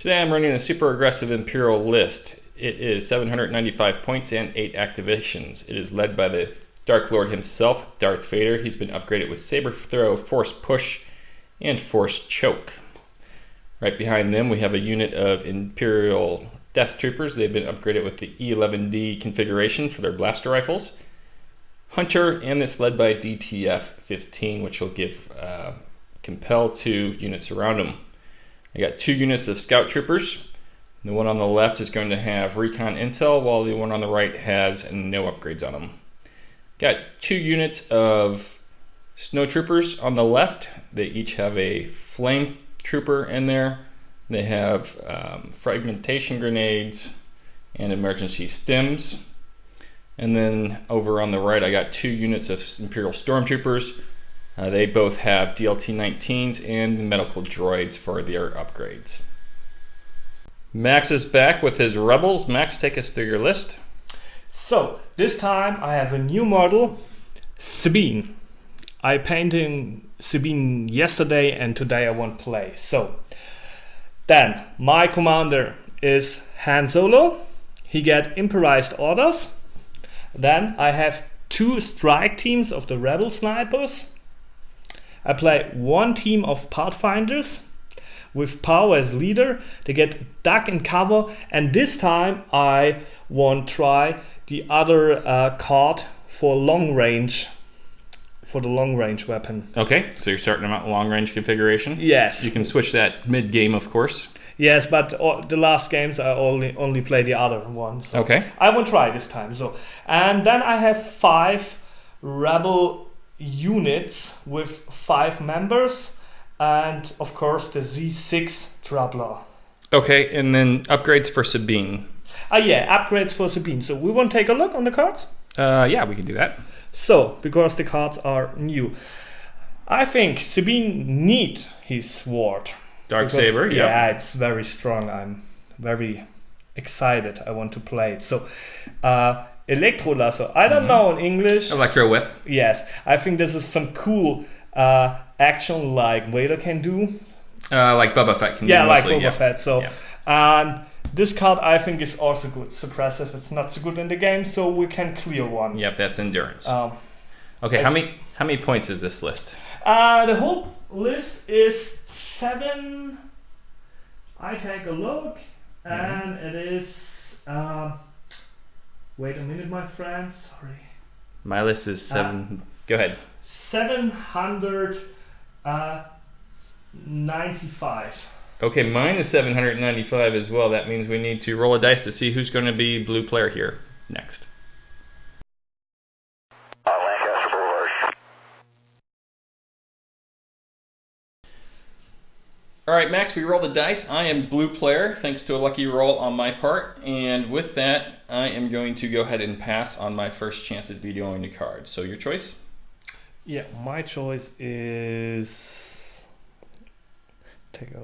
Today I'm running a super aggressive Imperial list. It is 795 points and 8 activations. It is led by the Dark Lord himself, Darth Vader. He's been upgraded with Saber Throw, Force Push, and Force Choke. Right behind them we have a unit of Imperial Death Troopers. They've been upgraded with the E11D configuration for their blaster rifles. Hunter, and it's led by DTF-15, which will give Compel to units around them. I got 2 units of Scout Troopers. The one on the left is going to have Recon Intel, while the one on the right has no upgrades on them. Got 2 units of Snow Troopers on the left. They each have a Flame Trooper in there. They have fragmentation grenades and emergency stims. And then over on the right, I got 2 units of Imperial Stormtroopers. They both have DLT-19s and medical droids for their upgrades. Max is back with his Rebels. Max, take us through your list. So, this time I have a new model, Sabine. I painted Sabine yesterday and today I won't play. So, then my commander is Han Solo. He get improvised orders. Then I have 2 strike teams of the Rebel snipers. I play 1 team of Pathfinders with Power as leader. They get duck and cover, and this time I won't try the other card for long range, for the long range weapon. Okay, so you're starting them out long range configuration? Yes. You can switch that mid-game, of course. Yes, but the last games I only play the other one. So okay. I won't try this time. So, and then I have 5 Rebel units with 5 members, and of course the Z6 Traveler. Okay, and then upgrades for Sabine. Yeah, upgrades for Sabine. So we want to take a look on the cards? Yeah, we can do that. So, because the cards are new, I think Sabine need his sword. Dark Saber, yeah, it's very strong. I'm very excited. I want to play it. So, Electro Lasso. I don't know in English. Electro Whip. Yes, I think this is some cool action like Vader can do. Like Boba Fett can do. Yeah, like mostly, Boba Fett. So, and this card I think is also good. Suppressive. It's not so good in the game, so we can clear one. Yep, that's endurance. Okay, how many points is this list? The whole list is 7. I take a look, and it is. Wait a minute, my friend. Sorry. My list is 7. Go ahead. 795. Okay, mine is 795 as well. That means we need to roll a dice to see who's going to be blue player here next. All right, Max, we rolled the dice. I am blue player, thanks to a lucky roll on my part. And with that, I am going to go ahead and pass on my first chance at vetoing the card. So your choice? Yeah, my choice is Taking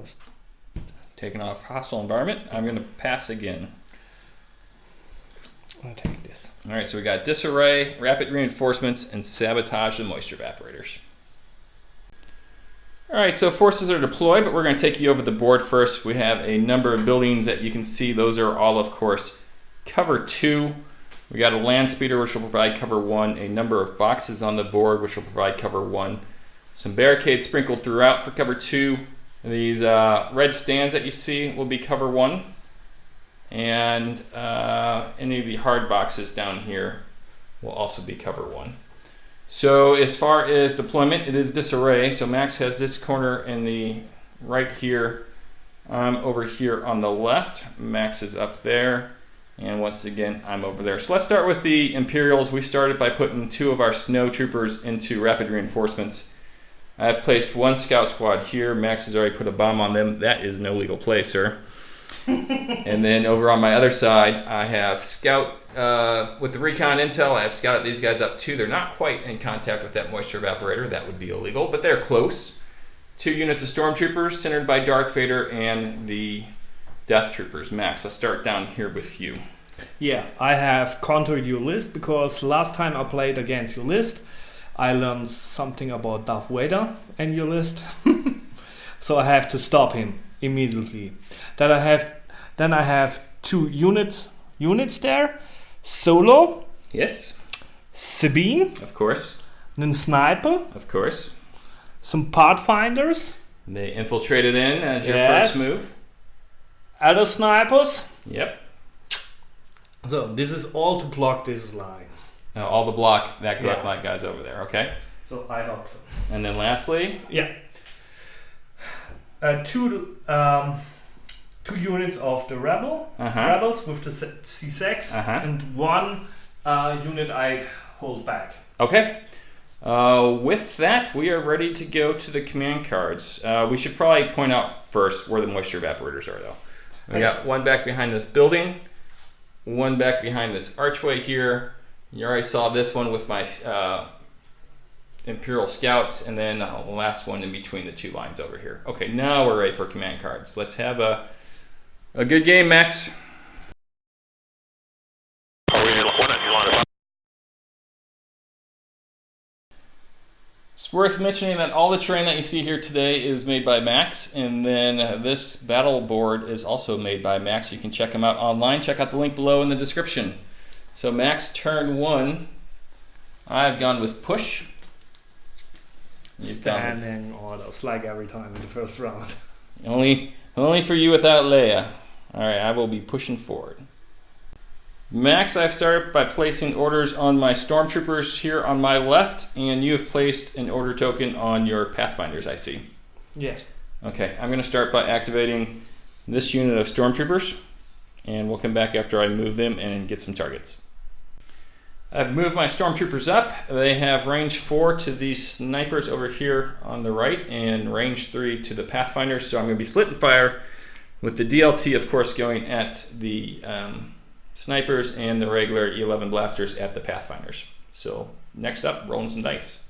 off hostile environment. I'm going to pass again. I'll take this. All right, so we got disarray, rapid reinforcements, and sabotage the moisture evaporators. All right, so forces are deployed, but we're going to take you over the board first. We have a number of buildings that you can see. Those are all, of course, cover 2. We got a land speeder, which will provide cover 1. A number of boxes on the board, which will provide cover 1. Some barricades sprinkled throughout for cover 2. These red stands that you see will be cover 1. And any of the hard boxes down here will also be cover 1. So as far as deployment, it is disarray. So Max has this corner in the right here. I'm over here on the left. Max is up there. And once again, I'm over there. So let's start with the Imperials. We started by putting 2 of our Snow Troopers into rapid reinforcements. I've placed 1 Scout Squad here. Max has already put a bomb on them. That is no legal play, sir. And then over on my other side, I have Scout with the Recon Intel. I have scouted these guys up too. They're not quite in contact with that moisture evaporator. That would be illegal, but they're close. 2 units of Stormtroopers centered by Darth Vader and the Death Troopers. Max, let's start down here with you. Yeah, I have countered your list because last time I played against your list, I learned something about Darth Vader and your list. So I have to stop him. immediately. Then I have two units there. Solo, Yes, Sabine, of course. then Sniper, Of course. some Pathfinders, They infiltrated in as your Yes. first move. other snipers. Yep. So this is all to block this line. Now all the block that Yeah. Glock guy's over there, okay? So I hope so. And then lastly, Yeah. Two units of the rebels with the C6 and one unit I hold back. okay. With that, we are ready to go to the command cards. We should probably point out first where the moisture evaporators are, though. We got one back behind this building, one back behind this archway here. You already saw this one with my Imperial Scouts, and then the last one in between the two lines over here. Okay, now we're ready for command cards. Let's have a good game, Max. It's worth mentioning that all the terrain that you see here today is made by Max, and then this battle board is also made by Max. You can check them out online. Check out the link below in the description. So Max, turn one. I've gone with push. You've gone with Standing orders like every time in the first round. only for you without Leia. All right, I will be pushing forward. Max, I've started by placing orders on my stormtroopers here on my left, and you have placed an order token on your pathfinders, I see. Yes. Okay, I'm going to start by activating this unit of stormtroopers, and we'll come back after I move them and get some targets. I've moved my stormtroopers up. They have range 4 to these snipers over here on the right, and range 3 to the pathfinders, so I'm going to be splitting fire with the DLT, of course, going at the snipers and the regular E11 blasters at the pathfinders. So next up, rolling some dice.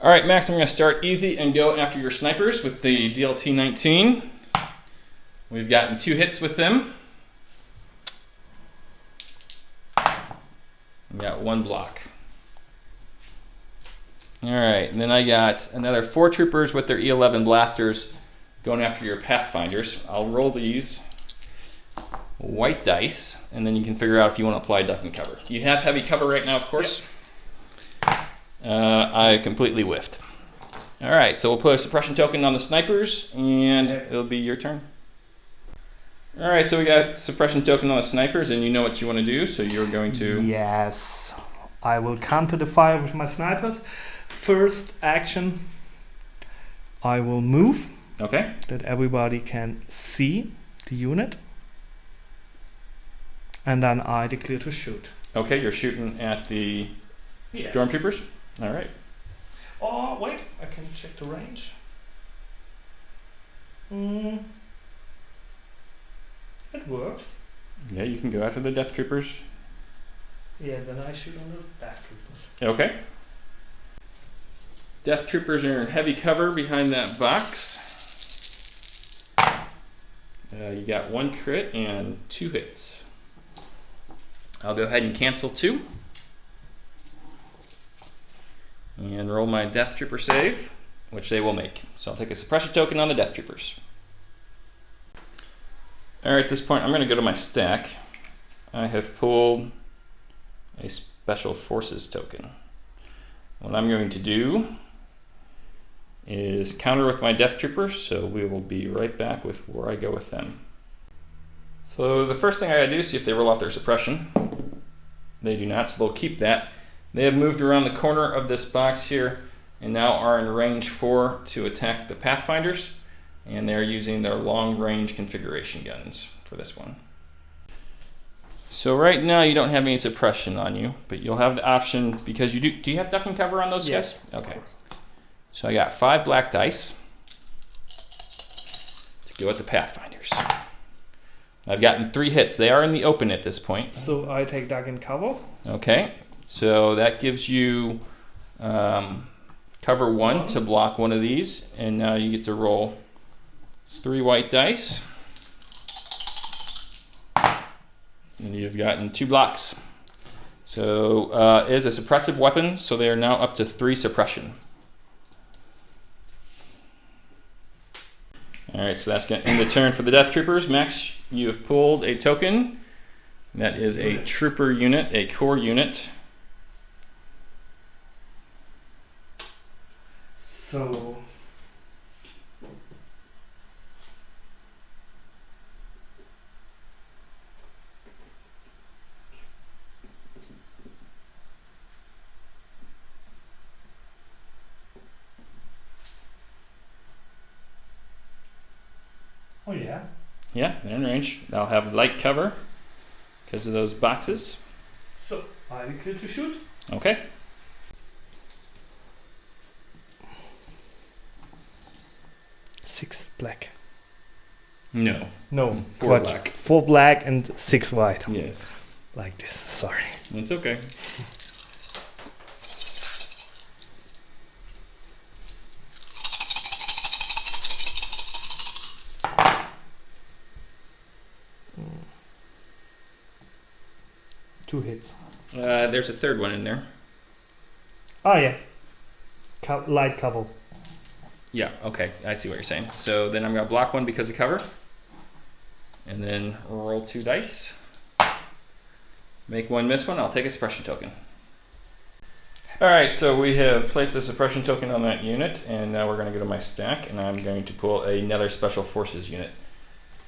All right, Max, I'm going to start easy and go after your snipers with the DLT 19. We've gotten 2 hits with them. We got 1 block. All right, and then I got another 4 troopers with their E11 blasters going after your pathfinders. I'll roll these white dice, and then you can figure out if you want to apply duck and cover. You have heavy cover right now, of course. Yep. I completely whiffed. All right, so we'll put a suppression token on the snipers, and it'll be your turn. All right, so we got suppression token on the snipers, and you know what you want to do, so you're going to... Yes. I will counter the fire with my snipers. First action, I will move. Okay. That everybody can see the unit. And then I declare to shoot. Okay, you're shooting at the stormtroopers? All right. Oh, wait, I can check the range. It works. Yeah, you can go after the death troopers. Yeah, then I shoot on the death troopers. Okay. Death troopers are in heavy cover behind that box. You got 1 crit and 2 hits. I'll go ahead and cancel 2. And roll my Death Trooper save, which they will make. So I'll take a suppression token on the Death Troopers. Alright, at this point I'm going to go to my stack. I have pulled a Special Forces token. What I'm going to do is counter with my Death Troopers, so we will be right back with where I go with them. So the first thing I gotta do is see if they roll off their suppression. They do not, so they'll keep that. They have moved around the corner of this box here and now are in range 4 to attack the Pathfinders, and they're using their long range configuration guns for this one. So right now you don't have any suppression on you, but you'll have the option, because you do you have duck and cover on those guys? Okay. So I got 5 black dice to go at the Pathfinders. I've gotten 3 hits. They are in the open at this point. So I take duck and cover. Okay, so that gives you cover 1 to block one of these, and now you get to roll 3 white dice. And you've gotten 2 blocks. So it is a suppressive weapon, so they are now up to 3 suppression. All right, so that's going to end the turn for the Death Troopers. Max, you have pulled a token. That is a trooper unit, a core unit. So oh yeah. Yeah, they're in range. They'll have light cover because of those boxes. So I will clear to shoot. Okay. Six black. No. No. Four black. 4 black and 6 white. Yes. Like this. Sorry. It's okay. Two hits. There's a third one in there. Oh yeah. Light cover. Yeah, okay. I see what you're saying. So then I'm going to block one because of cover. And then roll 2 dice. Make one, miss one. I'll take a suppression token. Alright, so we have placed a suppression token on that unit, and now we're going to go to my stack, and I'm going to pull another Special Forces unit.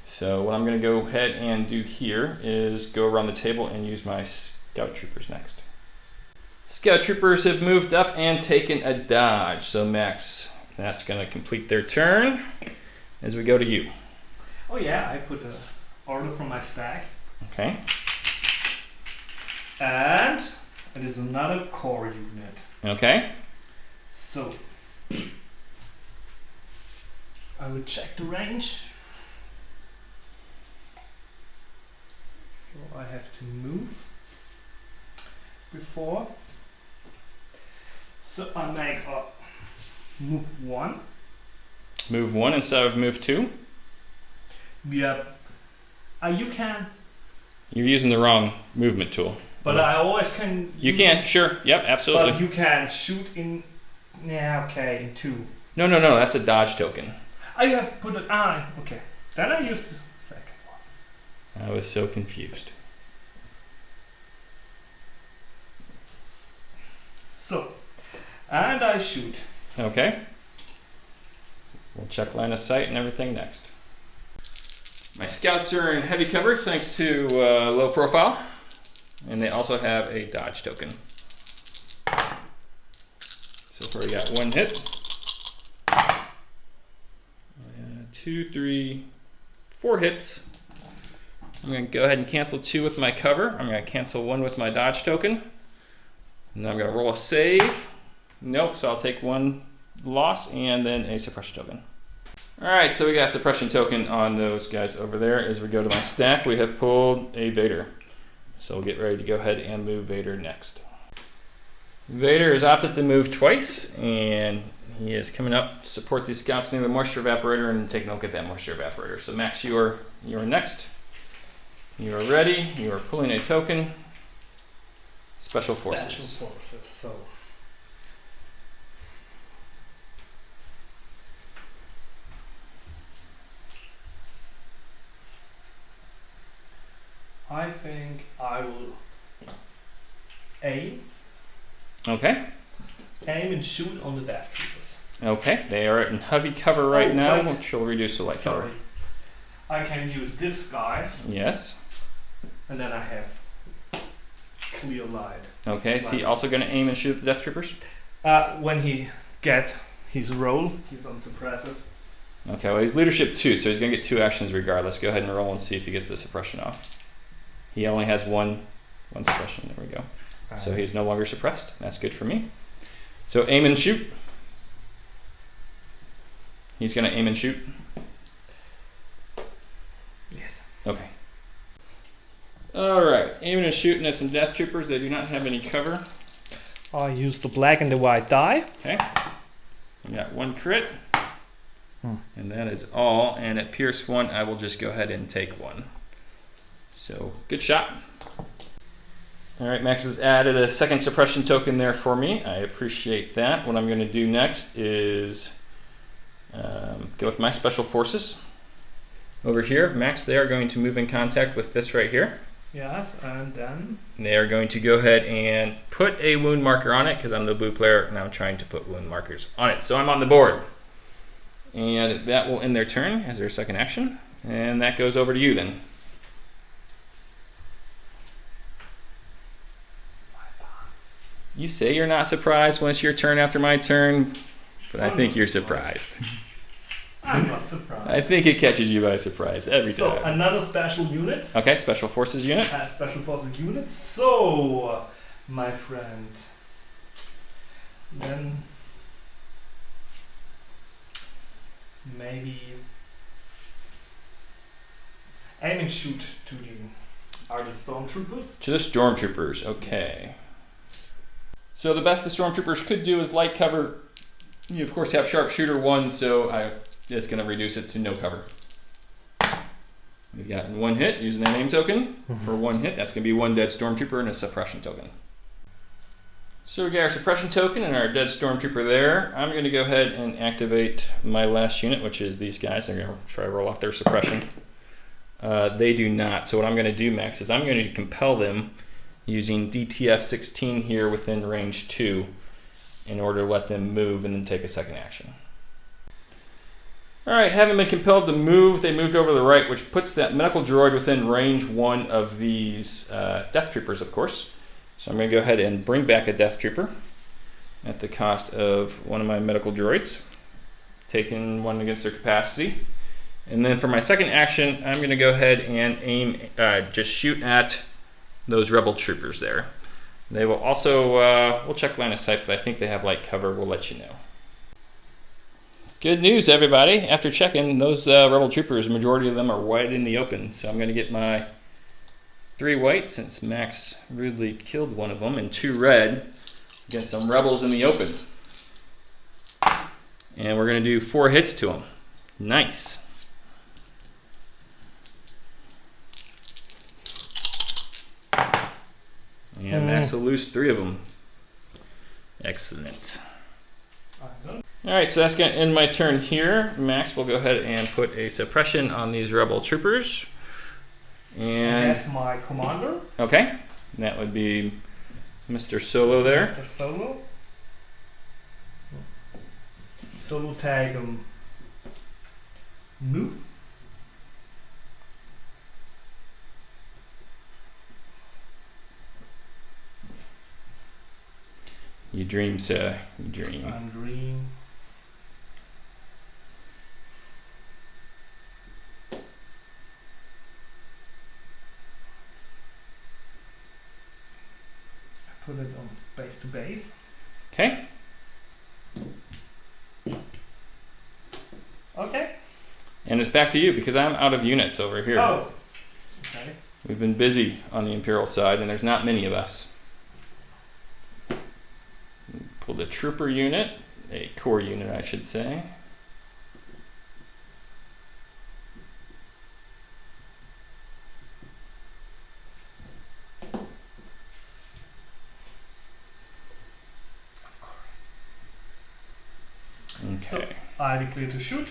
So what I'm going to go ahead and do here is go around the table and use my Scout Troopers next. Scout Troopers have moved up and taken a dodge. So Max, that's going to complete their turn as we go to you. Oh yeah, I put a order from my stack. Okay. And it is another core unit. Okay. So I will check the range. So I have to move before. So I make a move 1. Move 1 instead of move 2? Yeah. You can. You're using the wrong movement tool. But I always can. You can, sure. Yep, absolutely. But you can shoot in. Yeah, okay, in 2. No, that's a dodge token. I have put it. Okay. Then I use the second one. I was so confused. So, and I shoot. Okay. We'll check line of sight and everything next. My scouts are in heavy cover thanks to low profile, and they also have a dodge token. So far we got 1 hit. 2, 3, 4 hits. I'm going to go ahead and cancel 2 with my cover. I'm going to cancel 1 with my dodge token. And then I'm going to roll a save. Nope, so I'll take 1 loss and then a suppression token. Alright, so we got a suppression token on those guys over there. As we go to my stack, we have pulled a Vader. So we'll get ready to go ahead and move Vader next. Vader has opted to move twice, and he is coming up to support these scouts near the moisture evaporator and taking a look at that moisture evaporator. So Max, you are next. You are ready. You are pulling a token. Special Forces. Special Forces, so. I think I will aim Okay. and shoot on the Death Troopers. Okay, they are in heavy cover right now, which will reduce the light cover. Sorry. I can use this guys, Yes. and then I have clear light. Okay, is he also going to aim and shoot the Death Troopers? When he get his roll, he's on suppressive. Okay, well he's leadership 2, so he's going to get 2 actions regardless. Go ahead and roll and see if he gets the suppression off. He only has one suppression. There we go. So he's no longer suppressed. That's good for me. So aim and shoot. He's going to aim and shoot. Yes. Okay. Alright, aiming and shooting at some Death Troopers. They do not have any cover. I use the black and the white die. Okay. We got 1 crit. And that is all. And at Pierce 1, I will just go ahead and take 1. So, good shot. Alright, Max has added a second suppression token there for me. I appreciate that. What I'm going to do next is Go with my special forces. Over here, Max, they are going to move in contact with this right here. Yes, and then? They are going to go ahead and put a wound marker on it because I'm the blue player and I'm trying to put wound markers on it. So I'm on the board. And that will end their turn as their second action. And that goes over to you then. You say you're not surprised when it's your turn after my turn, but I think you're surprised. I'm not surprised. I think it catches you by surprise every time. So, another special unit. Okay, Special Forces unit. Special Forces unit. So, my friend, then maybe aim and shoot to the stormtroopers. To the stormtroopers, okay. So the best the stormtroopers could do is light cover. You of course have sharpshooter 1, so it's going to reduce it to no cover. We've gotten 1 hit using that aim token. For 1 hit, that's going to be 1 dead stormtrooper and a suppression token. So we got our suppression token and our dead stormtrooper there. I'm going to go ahead and activate my last unit, which is these guys. I'm going to try to roll off their suppression. They do not. So what I'm going to do, Max, is I'm going to compel them using DTF 16 here within range 2 in order to let them move and then take a second action. Alright, having been compelled to move, they moved over to the right, which puts that medical droid within range 1 of these Death Troopers, of course. So I'm going to go ahead and bring back a Death Trooper at the cost of one of my medical droids, taking 1 against their capacity. And then for my second action, I'm going to go ahead and aim, just shoot at those Rebel Troopers there. They will also, we'll check line of sight, but I think they have light cover. We'll let you know. Good news, everybody. After checking, those Rebel Troopers, majority of them are white in the open. So I'm going to get my 3 white, since Max rudely killed one of them, and 2 red against some Rebels in the open. And we're going to do 4 hits to them. Nice. And Max will lose 3 of them. Excellent. Alright, so that's going to end my turn here. Max will go ahead and put a suppression on these Rebel Troopers. And that's my commander. Okay, that would be Mr. Solo there. Mr. Solo. Solo tag move. You dream, sir. You dream. I dream. I put it on base to base. Okay. Okay. And it's back to you because I'm out of units over here. Oh. Okay. We've been busy on the Imperial side, and there's not many of us. Pulled a trooper unit, a core unit, I should say. Okay. So I declare to shoot.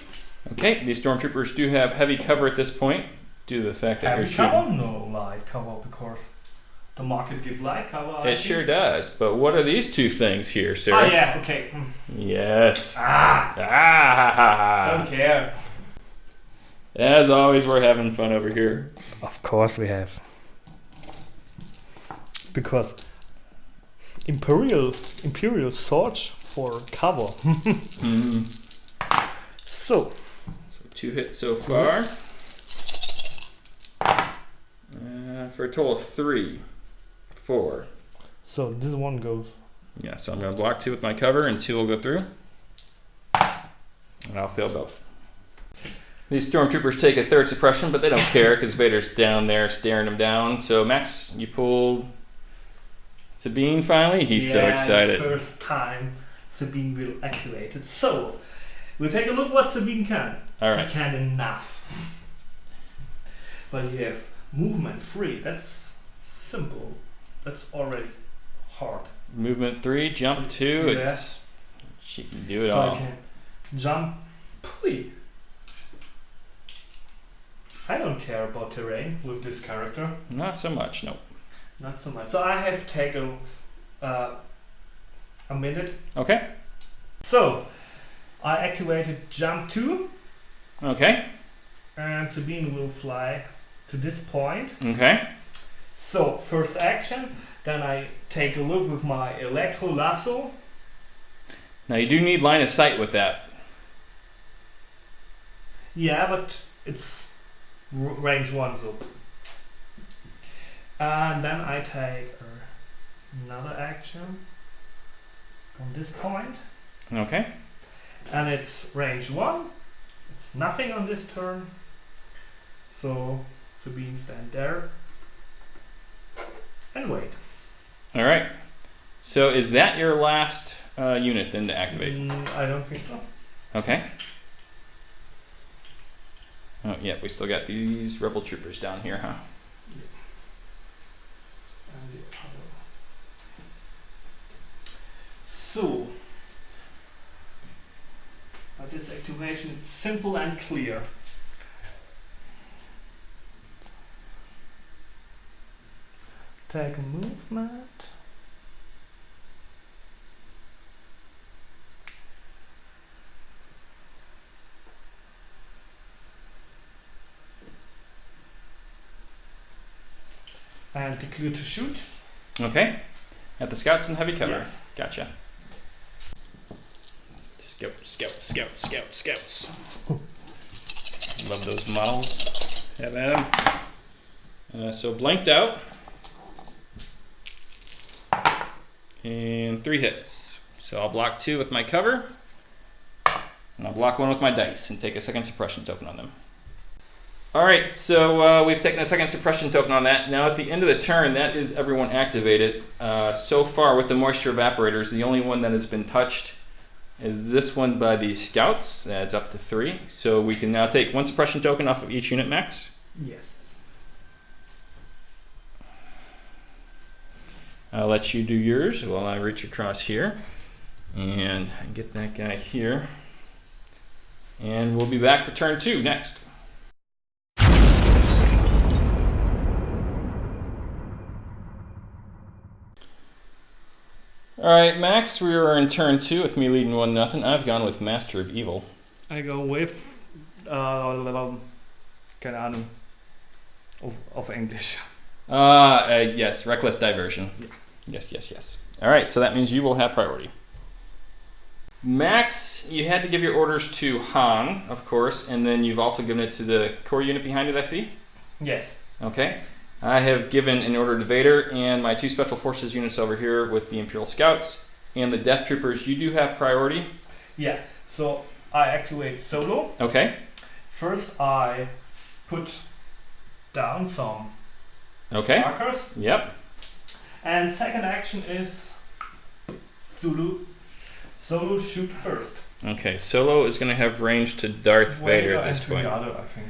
Okay, these stormtroopers do have heavy cover at this point due to the fact that Heavy you're shooting. cover? No light cover, because the market gives light cover. It sure does. But what are these 2 things here, sir? Oh yeah, okay. Yes. Ah! Ah! Don't care. As always, we're having fun over here. Of course we have. Because Imperial search for cover. So 2 hits so far. For a total of 3. 4. So this one goes. Yeah, so I'm going to block 2 with my cover, and 2 will go through. And I'll fail both. These stormtroopers take a 3rd suppression, but they don't care because Vader's down there staring them down. So Max, you pulled Sabine finally. He's so excited. First time Sabine will activate it. So we'll take a look what Sabine can. All right. He can enough. But you have movement 3. That's simple. That's already hard. Movement 3, jump 2. Yeah. It's she can do it So all. I can jump Please. I don't care about terrain with this character. Not so much, no. Not so much. So I have taken a minute. Okay. So I activated jump 2. Okay. And Sabine will fly to this point. Okay. So first action, then I take a look with my electro lasso. Now you do need line of sight with that. Yeah, but it's range 1, so. And then I take another action from this point. Okay. And it's range 1. It's nothing on this turn. So Sabine stand there and wait. All right. So is that your last unit then to activate? I don't think so. Okay. Oh, yeah, we still got these rebel troopers down here, huh? So, this activation is simple and clear. Take a movement. And declare to shoot. Okay. At the scouts in heavy cover. Yes. Gotcha. Scouts. Love those models. Have at them. So blanked out. And 3 hits. So I'll block 2 with my cover. And I'll block 1 with my dice and take a second suppression token on them. Alright, so we've taken a second suppression token on that. Now at the end of the turn, that is everyone activated. So far with the moisture evaporators, the only one that has been touched is this one by the scouts. That's up to 3. So we can now take 1 suppression token off of each unit max. Yes. I'll let you do yours while I reach across here and get that guy here. And we'll be back for turn 2 next. Alright, Max, we are in turn 2 with me leading 1-0. I've gone with Master of Evil. I go with keine Ahnung of English. Yes, Reckless Diversion. Yeah. Yes. Alright, so that means you will have priority. Max, you had to give your orders to Han, of course, and then you've also given it to the core unit behind it, I see? Yes. Okay. I have given an order to Vader and my 2 Special Forces units over here with the Imperial Scouts and the Death Troopers. You do have priority. Yeah, so I activate solo. Okay. First I put down some markers. Yep. And second action is solo shoot first. Okay, Solo is going to have range to Darth Vader at this point. The other, I think.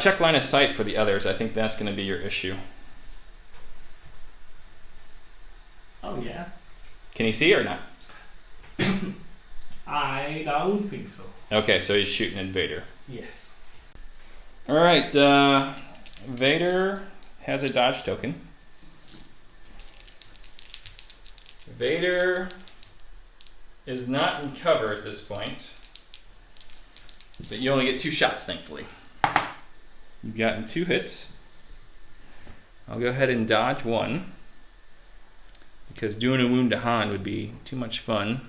Check line of sight for the others. I think that's going to be your issue. Oh yeah. Can he see or not? I don't think so. Okay, so he's shooting at Vader. Yes. Alright, Vader has a dodge token. Vader is not in cover at this point. But you only get 2 shots, thankfully. You've gotten 2 hits. I'll go ahead and dodge 1. Because doing a wound to Han would be too much fun.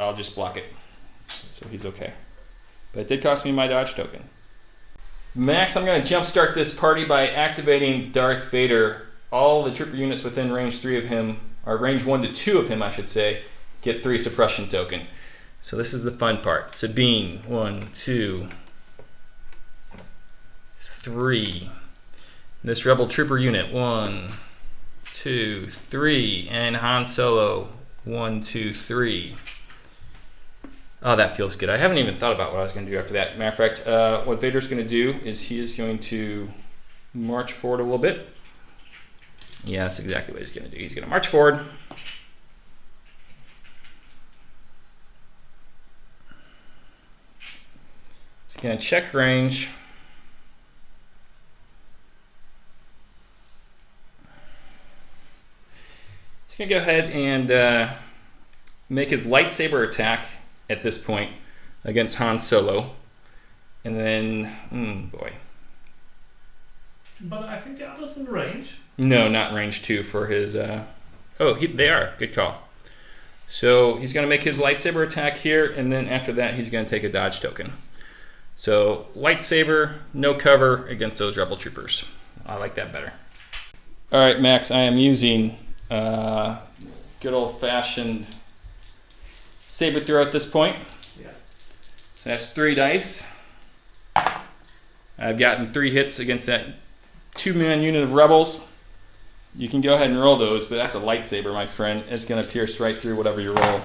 I'll just block it. So he's okay. But it did cost me my dodge token. Max, I'm going to jumpstart this party by activating Darth Vader. All the trooper units within range 3 of him, or range 1 to 2 of him, I should say, get 3 suppression token. So this is the fun part. Sabine, 1, 2, 3. This rebel trooper unit, 1, 2, 3. And Han Solo, 1, 2, 3. Oh, that feels good. I haven't even thought about what I was going to do after that. Matter of fact, what Vader's going to do is he is going to march forward a little bit. Yeah, that's exactly what he's going to do. He's going to march forward. He's going to check range. He's going to go ahead and make his lightsaber attack at this point against Han Solo. And then, boy. But I think the other's in range. No, not range 2 for his... they are. Good call. So he's going to make his lightsaber attack here, and then after that he's going to take a dodge token. So lightsaber, no cover against those rebel troopers. I like that better. All right, Max, I am using good old-fashioned saber throw at this point. Yeah. So that's 3 dice. I've gotten 3 hits against that 2-man unit of rebels. You can go ahead and roll those, but that's a lightsaber, my friend. It's going to pierce right through whatever you roll,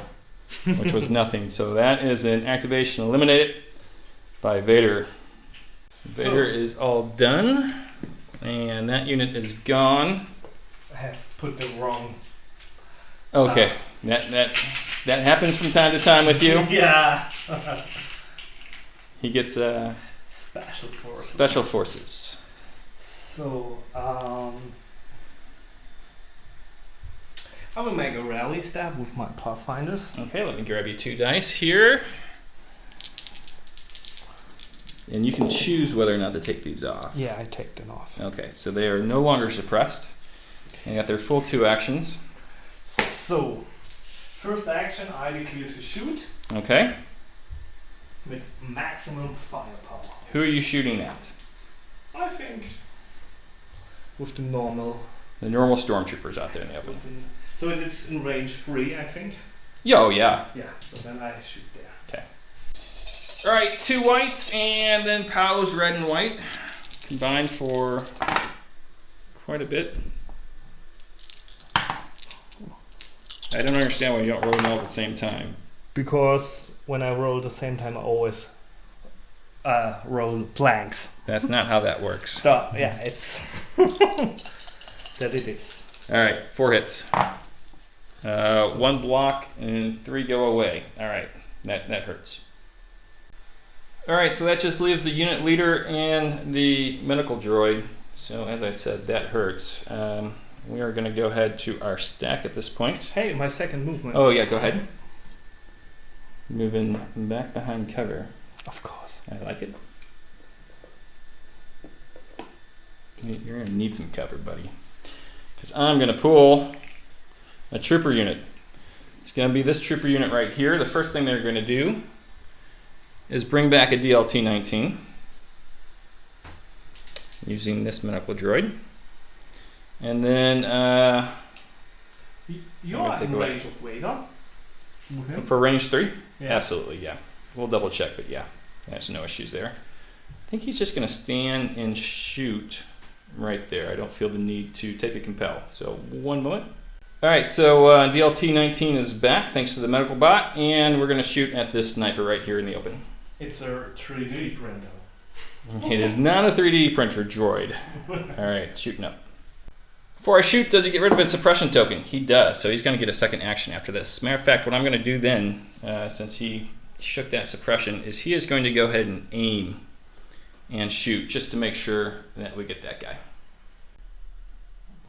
which was nothing. So that is an activation eliminated by Vader. Vader is all done, and that unit is gone. I have put the wrong... Okay, that happens from time to time with you. Yeah. He gets Special forces. So, I will make a rally stab with my Pathfinders. Okay, let me grab you 2 dice here. And you can choose whether or not to take these off. Yeah, I take them off. Okay, so they are no longer suppressed. They got their full 2 actions. So, first action, I declare to shoot Okay. with maximum firepower. Who are you shooting at? I think with the normal. The normal stormtroopers out there in the open. So it is in range 3, I think. Oh, yeah. Yeah, so then I shoot there. Okay. All right, 2 whites, and then Pow's red and white. Combined for quite a bit. I don't understand why you don't roll them all at the same time. Because when I roll at the same time, I always roll blanks. That's not how that works. So, yeah, it's that it is. All right, 4 hits. 1 block and 3 go away. All right, that hurts. All right, so that just leaves the unit leader and the medical droid. So as I said, that hurts. We are going to go ahead to our stack at this point. Hey, my second movement. Oh yeah, go ahead. Moving back behind cover. Of course. I like it. You're going to need some cover, buddy. Because I'm going to pull a trooper unit. It's going to be this trooper unit right here. The first thing they're going to do is bring back a DLT-19 using this medical droid. And then you're in range of Vader with him? For range 3? Yeah. Absolutely, yeah. We'll double check, but yeah, there's no issues there. I think he's just going to stand and shoot right there. I don't feel the need to take a compel. So 1 moment. All right, so DLT-19 is back thanks to the medical bot, and we're going to shoot at this sniper right here in the open. It's a 3D printer. It is not a 3D printer droid. All right, shooting up. Before I shoot, does he get rid of his suppression token? He does, so he's going to get a second action after this. Matter of fact, what I'm going to do then, since he shook that suppression, is he is going to go ahead and aim and shoot just to make sure that we get that guy.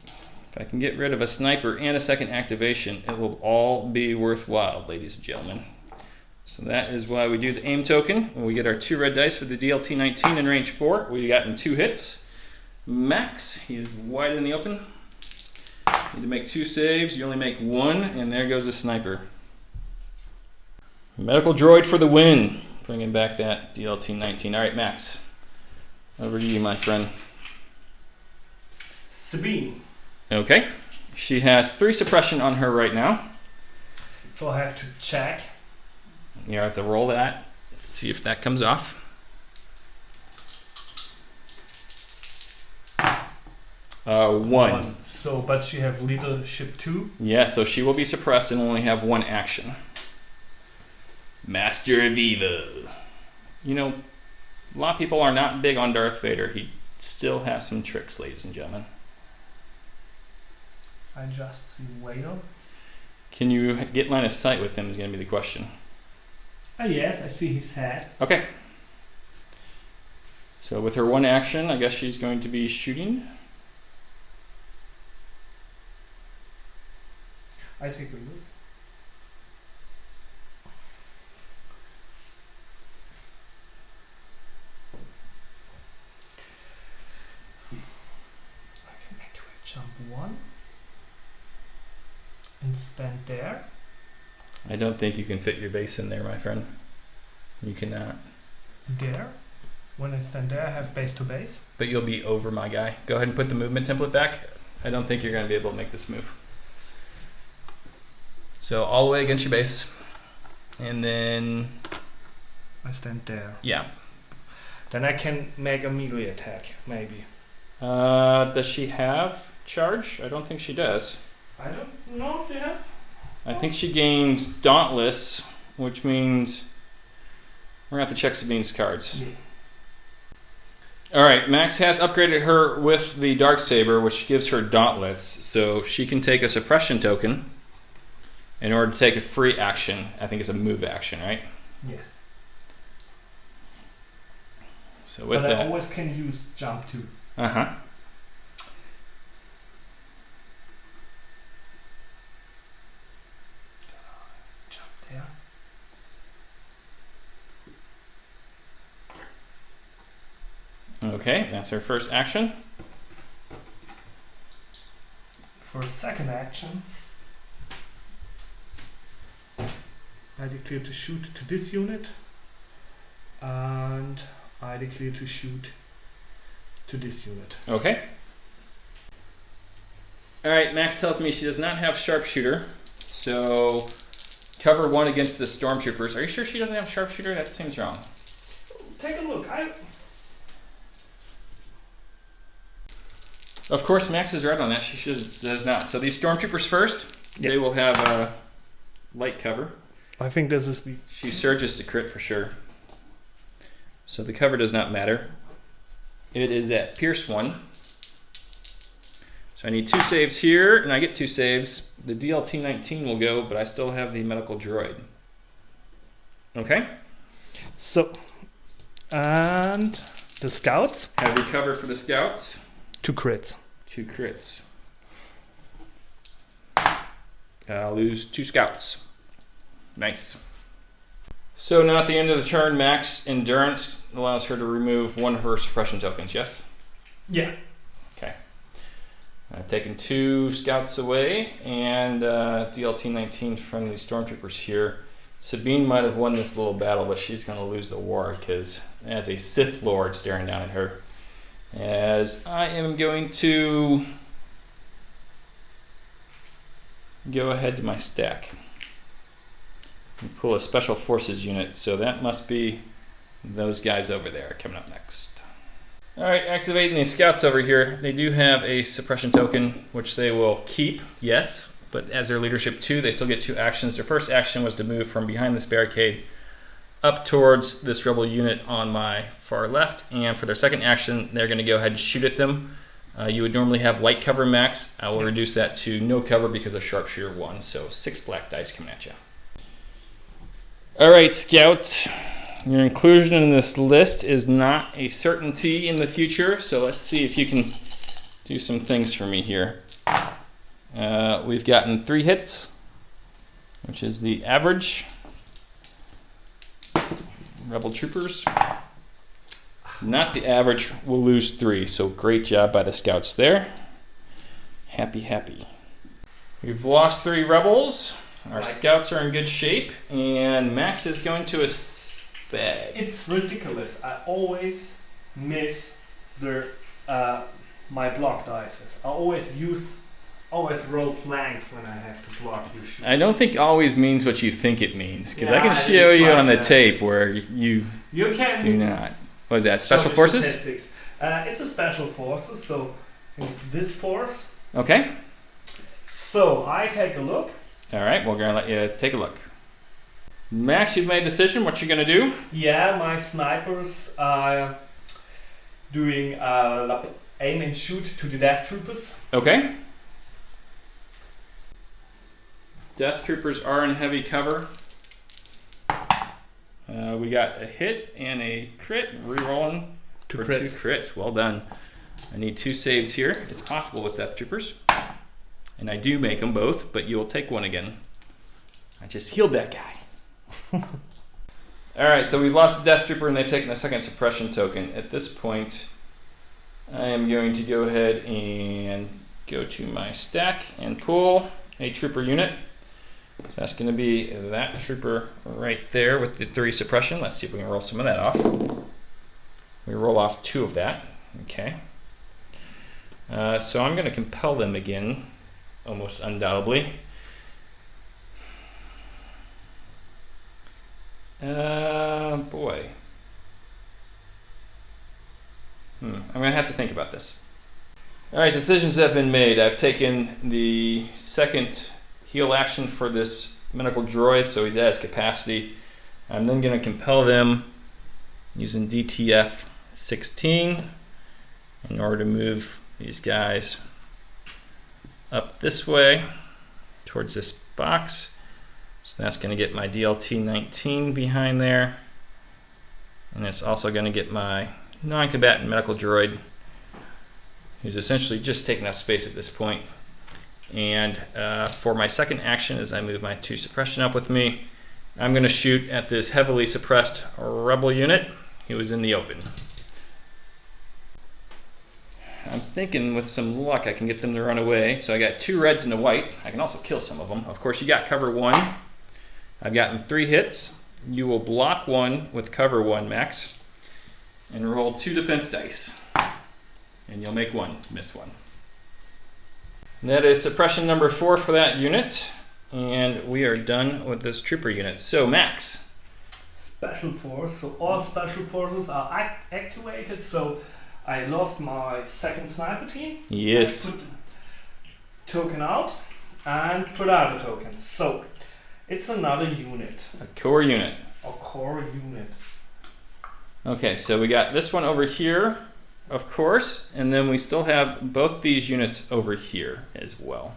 If I can get rid of a sniper and a second activation, it will all be worthwhile, ladies and gentlemen. So that is why we do the aim token. When we get our 2 red dice for the DLT-19 in range 4, we got in 2 hits. Max, he's wide in the open. Need to make 2 saves. You only make 1, and there goes a sniper. Medical droid for the win. Bringing back that DLT-19. All right, Max. Over to you, my friend. Sabine. Okay. She has 3 suppression on her right now. So I have to check. You have to roll that. See if that comes off. One. So, but she have leadership 2. Yeah, so she will be suppressed and only have 1 action. Master of Evil. You know, a lot of people are not big on Darth Vader. He still has some tricks, ladies and gentlemen. I just see Vader. Can you get line of sight with him is going to be the question. Oh yes, I see his head. Okay. So with her one action, I guess she's going to be shooting. I take a look. I can activate jump 1 and stand there. I don't think you can fit your base in there, my friend. You cannot. There. When I stand there, I have base to base. But you'll be over my guy. Go ahead and put the movement template back. I don't think you're going to be able to make this move. So all the way against your base. And then... I stand there. Yeah. Then I can make a melee attack, maybe. Does she have charge? I don't think she does. I don't know if she has. I think she gains Dauntless, which means we're going to have to check Sabine's cards. Yeah. Alright, Max has upgraded her with the Darksaber, which gives her Dauntless, so she can take a suppression token in order to take a free action. I think it's a move action, right? Yes. So with but that... I always can use jump 2. Uh-huh. Jump there. Okay, that's her first action. For second action, I declare to shoot to this unit, and I declare to shoot to this unit. Okay. Alright, Max tells me she does not have Sharpshooter, so cover 1 against the Stormtroopers. Are you sure she doesn't have Sharpshooter? That seems wrong. Take a look. Of course, Max is right on that. She does not. So these Stormtroopers first, Yep. They will have a light cover. I think this is the... She surges to crit for sure. So the cover does not matter. It is at Pierce 1. So I need 2 saves here, and I get 2 saves. The DLT 19 will go, but I still have the medical droid. Okay? So, and the scouts? Heavy cover for the scouts. 2 crits. 2 crits. I'll lose 2 scouts. Nice. So now at the end of the turn, Max Endurance allows her to remove 1 of her suppression tokens, yes? Yeah. Okay. I've taken 2 scouts away, and DLT 19 from the Stormtroopers here. Sabine might have won this little battle, but she's going to lose the war because as a Sith Lord staring down at her. As I am going to go ahead to my stack and pull a Special Forces unit, so that must be those guys over there coming up next. Alright, activating the scouts over here. They do have a suppression token, which they will keep, yes, but as their leadership 2, they still get 2 actions. Their first action was to move from behind this barricade up towards this rebel unit on my far left, and for their second action, they're going to go ahead and shoot at them. You would normally have light cover, Max. I will reduce that to no cover because of Sharpshooter 1, so 6 black dice coming at you. Alright, Scouts. Your inclusion in this list is not a certainty in the future, so let's see if you can do some things for me here. We've gotten 3 hits, which is the average. Rebel Troopers. Not the average, we'll lose 3, so great job by the Scouts there. Happy, happy. We've lost 3 Rebels. Our Scouts are in good shape, and Max is going to a spag. It's ridiculous. I always miss the my block dice. I always roll planks when I have to block your shoot. I don't think always means what you think it means, because I Yeah, can it show is you like on the that. tape where you can do not. What is that, show Special the Forces? statistics. It's a Special Forces, so this force. Okay. So I take a look. All right, we're going to let you take a look. Max, you've made a decision. What you going to do? Yeah, my snipers are doing aim and shoot to the Death Troopers. Okay. Death Troopers are in heavy cover. We got a hit and a crit. Rerolling. For 2 crits. Well done. I need 2 saves here. It's possible with Death Troopers. And I do make them both, but you'll take one again. I just healed that guy. Alright, so we've lost the Death Trooper and they've taken a second suppression token. At this point, I am going to go ahead and go to my stack and pull a trooper unit. So that's going to be that trooper right there with the 3 suppression. Let's see if we can roll some of that off. We roll off 2 of that. Okay. So I'm going to compel them again, almost undoubtedly. Boy. I'm going to have to think about this. Alright, decisions have been made. I've taken the second heal action for this medical droid, so he's at his capacity. I'm then going to compel them using DTF 16 in order to move these guys up this way towards this box. So that's going to get my DLT 19 behind there. And it's also going to get my non-combatant medical droid, who's essentially just taking up space at this point. And for my second action, as I move my 2 suppression up with me, I'm going to shoot at this heavily suppressed rebel unit who is in the open. I'm thinking with some luck I can get them to run away. So I got 2 reds and a white. I can also kill some of them. Of course, you got cover 1. I've gotten 3 hits. You will block 1 with cover 1, Max, and roll 2 defense dice. And you'll make 1, miss 1. And that is suppression number 4 for that unit. And we are done with this trooper unit. So, Max. Special force. So all special forces are activated. So I lost my second sniper team. Yes. I put token out and put out a token. So it's another unit. A core unit. A core unit. Okay, so we got this one over here, of course, and then we still have both these units over here as well.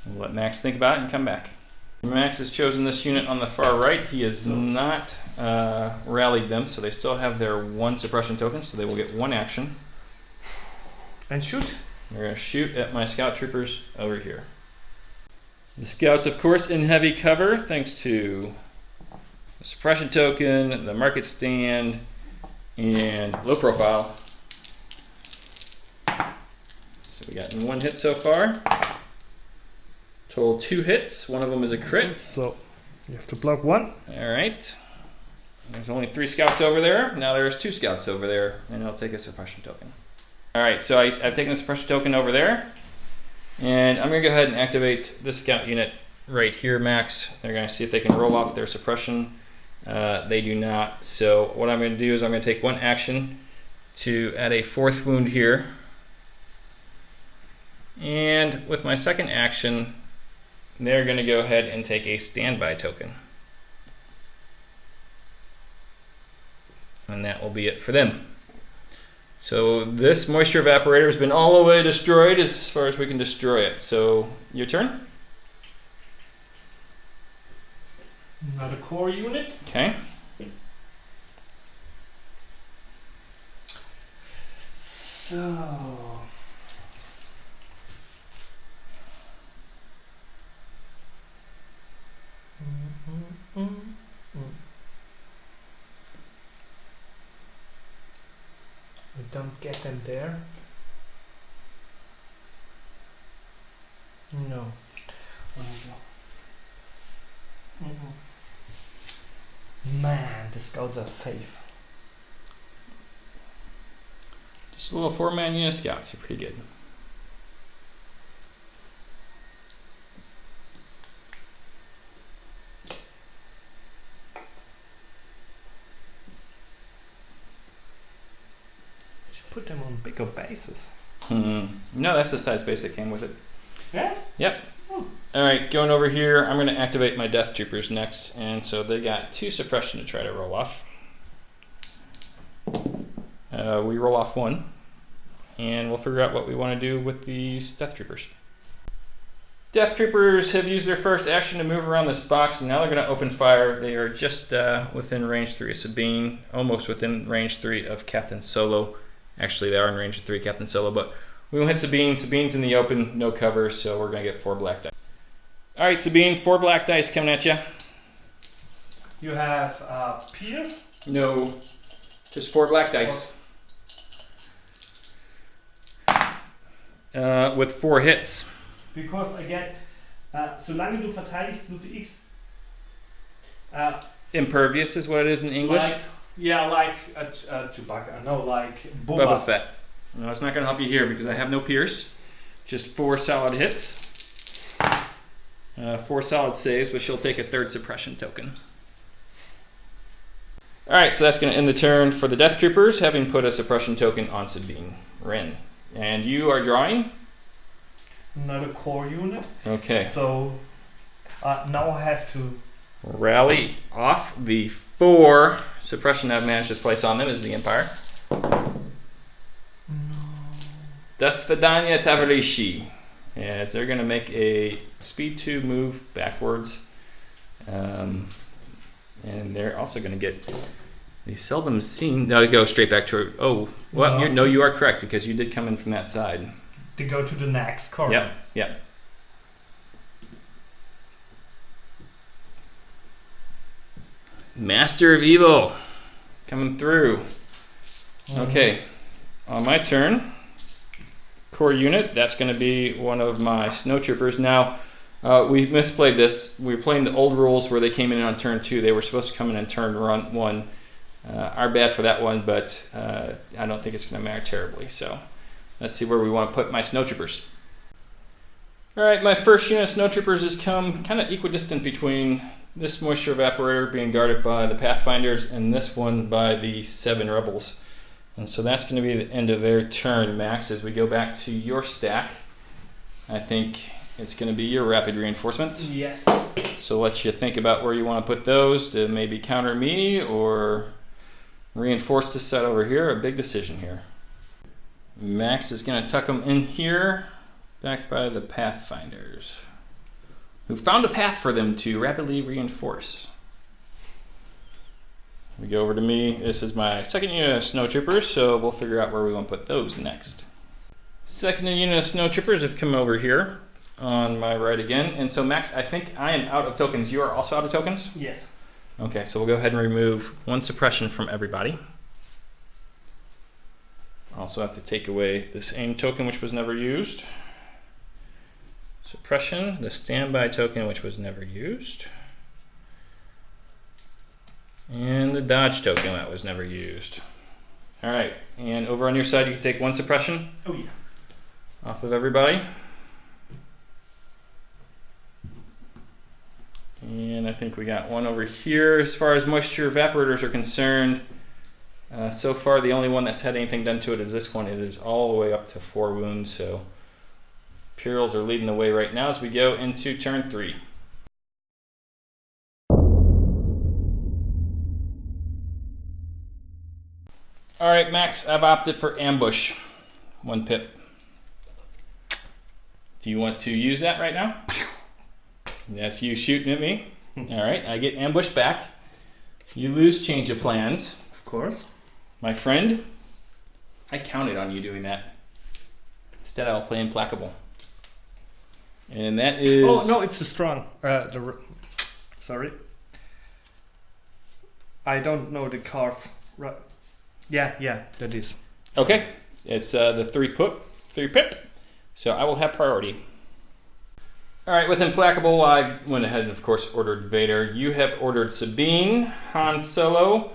We'll let Max think about it and come back. Max has chosen this unit on the far right. He has not rallied them, so they still have their 1 suppression token, so they will get 1 action. And shoot. We're going to shoot at my scout troopers over here. The scouts, of course, in heavy cover, thanks to the suppression token, the market stand, and low profile. So we got 1 hit so far. Total 2 hits. 1 of them is a crit. So you have to block 1. All right. There's only 3 scouts over there. Now there's 2 scouts over there, and I'll take a suppression token. All right, so I've taken the suppression token over there, and I'm going to go ahead and activate this scout unit right here, Max. They're going to see if they can roll off their suppression. They do not. So what I'm going to do is I'm going to take 1 action to add a 4th wound here. And with my second action, they're going to go ahead and take a standby token. And that will be it for them. So this moisture evaporator has been all the way destroyed as far as we can destroy it. So your turn. Another core unit. Okay. So we don't get them there. No. Man, the scouts are safe. Just a little 4-man unit scouts are pretty good. Put them on bigger bases. No, that's the size base that came with it. Yeah? Yep. Alright, going over here, I'm going to activate my Death Troopers next, and so they got 2 suppression to try to roll off. We roll off 1, and we'll figure out what we want to do with these Death Troopers. Death Troopers have used their first action to move around this box, and now they're going to open fire. They are just within range 3 of Sabine, almost within range 3 of Captain Solo. Actually, they are in range 3 of Captain Solo, but we won't hit Sabine. Sabine's in the open, no cover, so we're going to get 4 black dice. All right, Sabine, 4 black dice coming at you. You have Pierce? No, just 4 black dice. With 4 hits. Because I get, solange du verteidigst, plus X. Impervious is what it is in English. Like Chewbacca. No, like Boba Fett. No, it's not going to help you here because I have no Pierce. Just 4 solid hits. 4 solid saves, but she'll take a 3rd suppression token. Alright, so that's going to end the turn for the Death Troopers, having put a suppression token on Sabine Wren. And you are drawing? Another core unit. Okay. So now I have to rally off the 4 suppression I've managed to place on them is the Empire. Do svidaniya, Tavarishi. As they're going to make a speed 2 move backwards. And they're also going to get the seldom seen. No, go straight back to. Oh, well, no, you are correct because you did come in from that side. To go to the next corner. Yep. Master of Evil coming through. Okay, on my turn, core unit. That's going to be one of my snowtroopers. Now. We misplayed this. We were playing the old rules where they came in on turn 2. They were supposed to come in on turn 1. Our bad for that one, but I don't think it's going to matter terribly. So let's see where we want to put my snowtroopers. All right, my first unit of snowtroopers has come kind of equidistant between this moisture evaporator being guarded by the Pathfinders and this one by the 7 rebels. And so that's going to be the end of their turn, Max, as we go back to your stack. I think it's going to be your rapid reinforcements. Yes. So let you think about where you want to put those to maybe counter me or reinforce this set over here. A big decision here. Max is going to tuck them in here, back by the Pathfinders, who found a path for them to rapidly reinforce. We go over to me. This is my second unit of snowtroopers, so we'll figure out where we want to put those next. Second unit of snowtroopers have come over here on my right again. And so, Max, I think I am out of tokens. You are also out of tokens? Yes. Okay, so we'll go ahead and remove 1 suppression from everybody. Also have to take away this aim token, which was never used. Suppression, the standby token, which was never used. And the dodge token that was never used. All right, and over on your side, you can take 1 suppression. Oh, yeah. Off of everybody. And I think we got 1 over here. As far as moisture evaporators are concerned, so far the only one that's had anything done to it is this one. It is all the way up to 4 wounds, so Imperials are leading the way right now as we go into turn 3. All right, Max, I've opted for ambush. 1 pip. Do you want to use that right now? That's you shooting at me. All right, I get ambushed back. You lose change of plans. Of course. My friend, I counted on you doing that. Instead, I'll play implacable. And that is... Oh, no, it's a strong. Sorry. I don't know the cards. Right. Yeah, that is. Okay, it's the 3 pip. So I will have priority. All right, with Implacable, I went ahead and, of course, ordered Vader. You have ordered Sabine, Han Solo,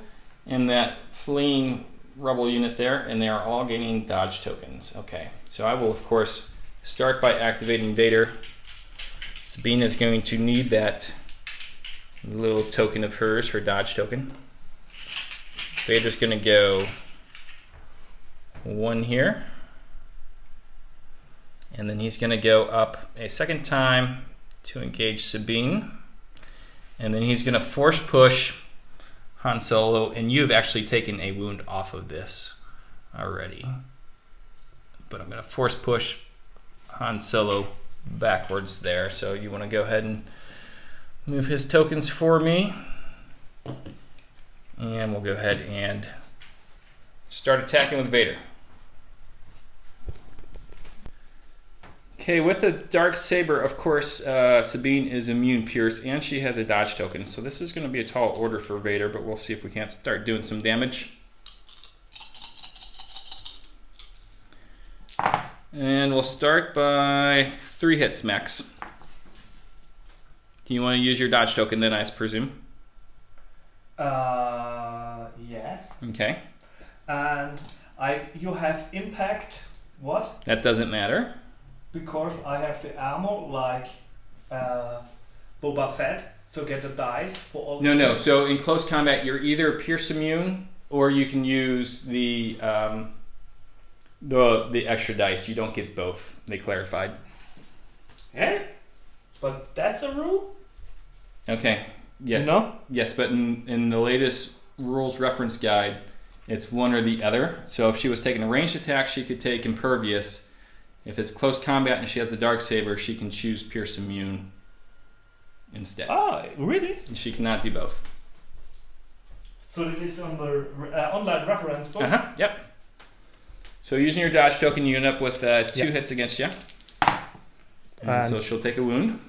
and that fleeing rebel unit there, and they are all gaining dodge tokens. Okay, so I will, of course, start by activating Vader. Sabine is going to need that little token of hers, her dodge token. Vader's going to go 1 here. And then he's going to go up a second time to engage Sabine. And then he's going to force push Han Solo. And you've actually taken a wound off of this already. But I'm going to force push Han Solo backwards there. So you want to go ahead and move his tokens for me. And we'll go ahead and start attacking with Vader. Okay, with the Dark Saber, of course, Sabine is immune pierce, and she has a dodge token. So this is going to be a tall order for Vader, but we'll see if we can't start doing some damage. And we'll start by 3 hits max. Do you want to use your dodge token then, I presume? Yes. Okay. And you have impact, what? That doesn't matter. Because I have the armor like Boba Fett, so get the dice for all. No. So in close combat, you're either pierce immune, or you can use the extra dice. You don't get both. They clarified. Yeah, but that's a rule. Okay. Yes. No. Yes, but in the latest rules reference guide, it's one or the other. So if she was taking a ranged attack, she could take impervious. If it's close combat and she has the Dark Saber, she can choose Pierce Immune instead. Oh, really? And she cannot do both. So it is on the online reference book? Yep. So using your dodge token, you end up with 2 hits against you. And so she'll take a wound.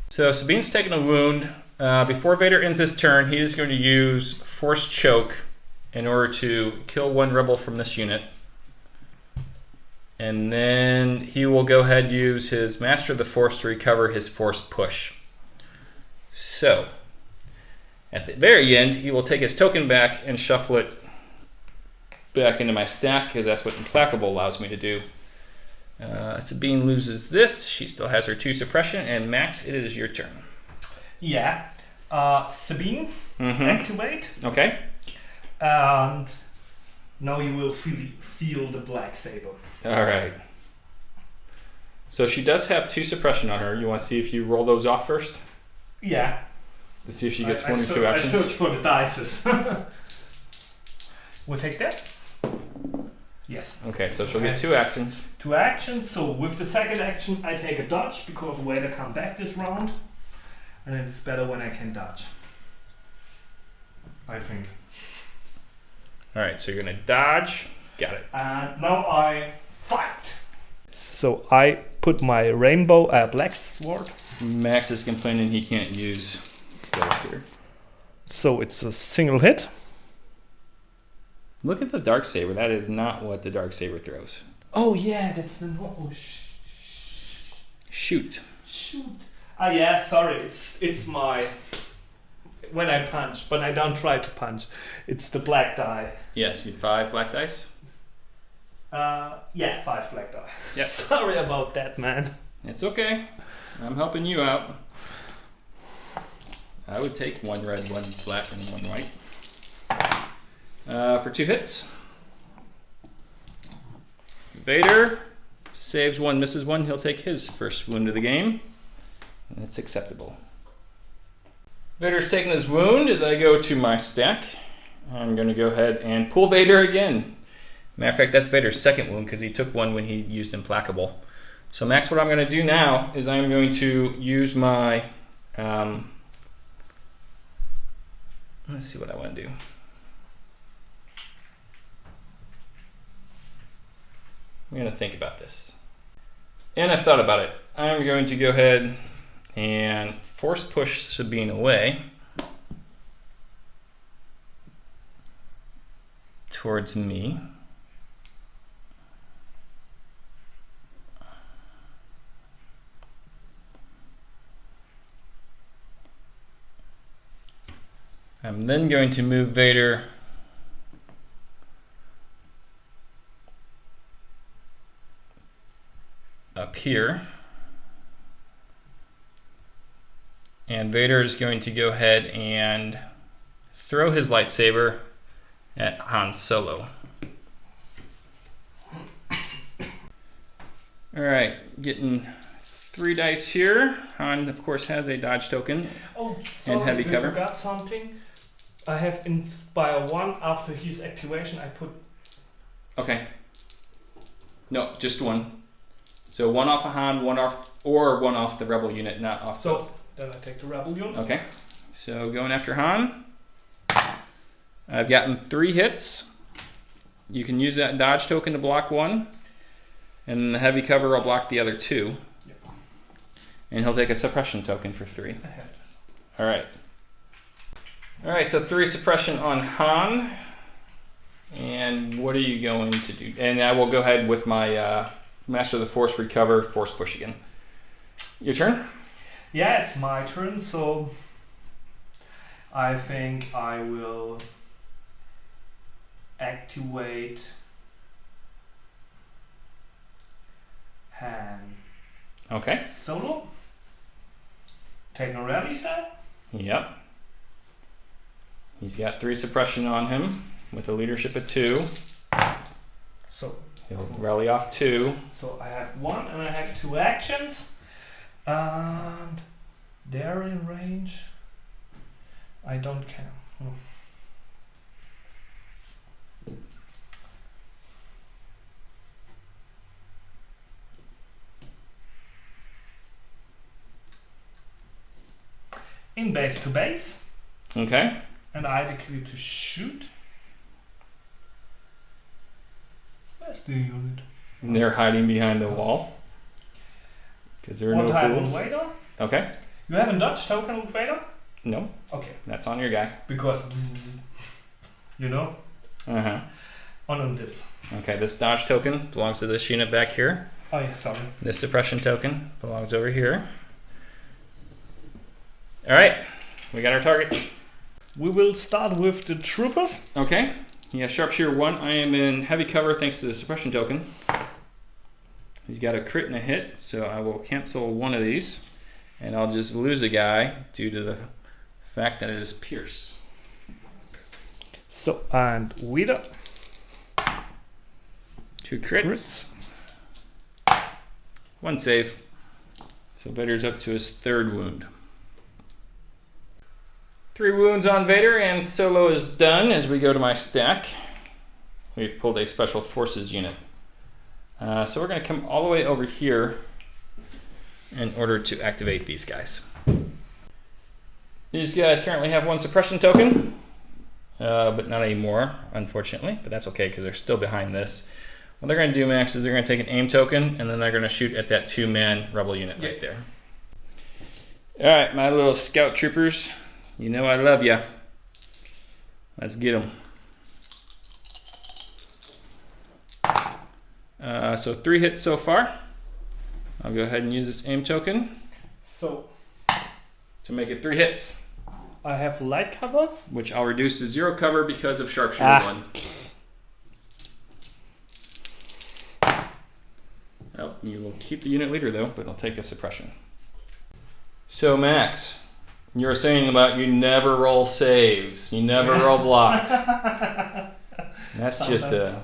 So Sabine's taking a wound. Before Vader ends his turn, he is going to use Force Choke in order to kill 1 rebel from this unit. And then he will go ahead and use his Master of the Force to recover his Force Push. So, at the very end, he will take his token back and shuffle it back into my stack, because that's what Implacable allows me to do. Sabine loses this. She still has her 2 suppression. And Max, it is your turn. Yeah. Sabine, activate. Okay. And now you will feel the Black Saber. All right. So she does have 2 suppression on her. You want to see if you roll those off first? Yeah. Let's see if she gets 1 or 2 actions. I search for the dices. We'll take that. Yes. Okay, so she'll get 2 actions. 2 actions. So with the second action, I take a dodge because Vader come back this round, and it's better when I can dodge. I think. All right, so you're gonna dodge. Got it. And now I fight. So I put my rainbow black sword. Max is complaining he can't use both here. So it's a single hit. Look at the Dark Saber. That is not what the Dark Saber throws. Oh yeah, that's the Shoot. Ah yeah, sorry. It's my when I punch, but I don't try to punch. It's the black die. Yes, you 5 black dice. Yeah, 5 black die. Yep. Sorry about that, man. It's okay. I'm helping you out. I would take 1 red, 1 black, and 1 white. For 2 hits. Vader saves 1, misses 1. He'll take his first wound of the game. And it's acceptable. Vader's taking his wound as I go to my stack. I'm going to go ahead and pull Vader again. Matter of fact, that's Vader's second wound because he took 1 when he used Implacable. So Max, what I'm going to do now is I'm going to use my... let's see what I want to do. I'm going to think about this. And I've thought about it. I'm going to go ahead and force push Sabine away towards me. I'm then going to move Vader up here. And Vader is going to go ahead and throw his lightsaber at Han Solo. Alright, getting 3 dice here. Han, of course, has a dodge token and heavy cover. I forgot something. I have Inspire 1 after his activation. I put... Okay. No, just 1. So one off of Han, one off the rebel unit, not off. So then I take the rebel unit. Okay. So going after Han. I've gotten 3 hits. You can use that dodge token to block 1. And the heavy cover will block the other 2. Yep. And he'll take a suppression token for 3. Alright. Alright, so 3 suppression on Han. And what are you going to do? And I will go ahead with my Master of the Force recover, force push again. Your turn? Yeah, it's my turn, so I think I will activate Han Okay. Solo. Take a rally step. Yep. He's got 3 suppression on him with a leadership of 2. So He'll rally off 2. So I have 1 and I have 2 actions. And they're in range. I don't care. In base to base. Okay. And I declare to shoot. Where's the unit? And they're hiding behind the wall. Because there are no Untitled fools. Vader. Okay. You have a dodge token with Vader? No. Okay. That's on your guy. Because bzz, bzz, you know? Uh-huh. On this. Okay, this dodge token belongs to this unit back here. Oh yeah, sorry. This suppression token belongs over here. Alright. We got our targets. We will start with the troopers. Okay. Yeah, sharpshooter 1. I am in heavy cover thanks to the suppression token. He's got a crit and a hit, so I will cancel one of these. And I'll just lose a guy due to the fact that it is Pierce. So, and Vader. 2 crits. 1 save. So Vader's up to his 3rd wound. 3 wounds on Vader, and Solo is done. As we go to my stack, we've pulled a Special Forces unit. So we're going to come all the way over here in order to activate these guys. These guys currently have 1 suppression token, but not anymore, unfortunately. But that's okay, because they're still behind this. What they're going to do, Max, is they're going to take an aim token, and then they're going to shoot at that 2-man rebel unit right there. All right, my little scout troopers. You know I love ya. Let's get them. So 3 hits so far. I'll go ahead and use this aim token. So, to make it 3 hits. I have light cover. Which I'll reduce to 0 cover because of sharpshooter 1. Oh, you will keep the unit leader though, but I'll take a suppression. So Max, you were saying about you never roll saves, you never roll blocks. That's just a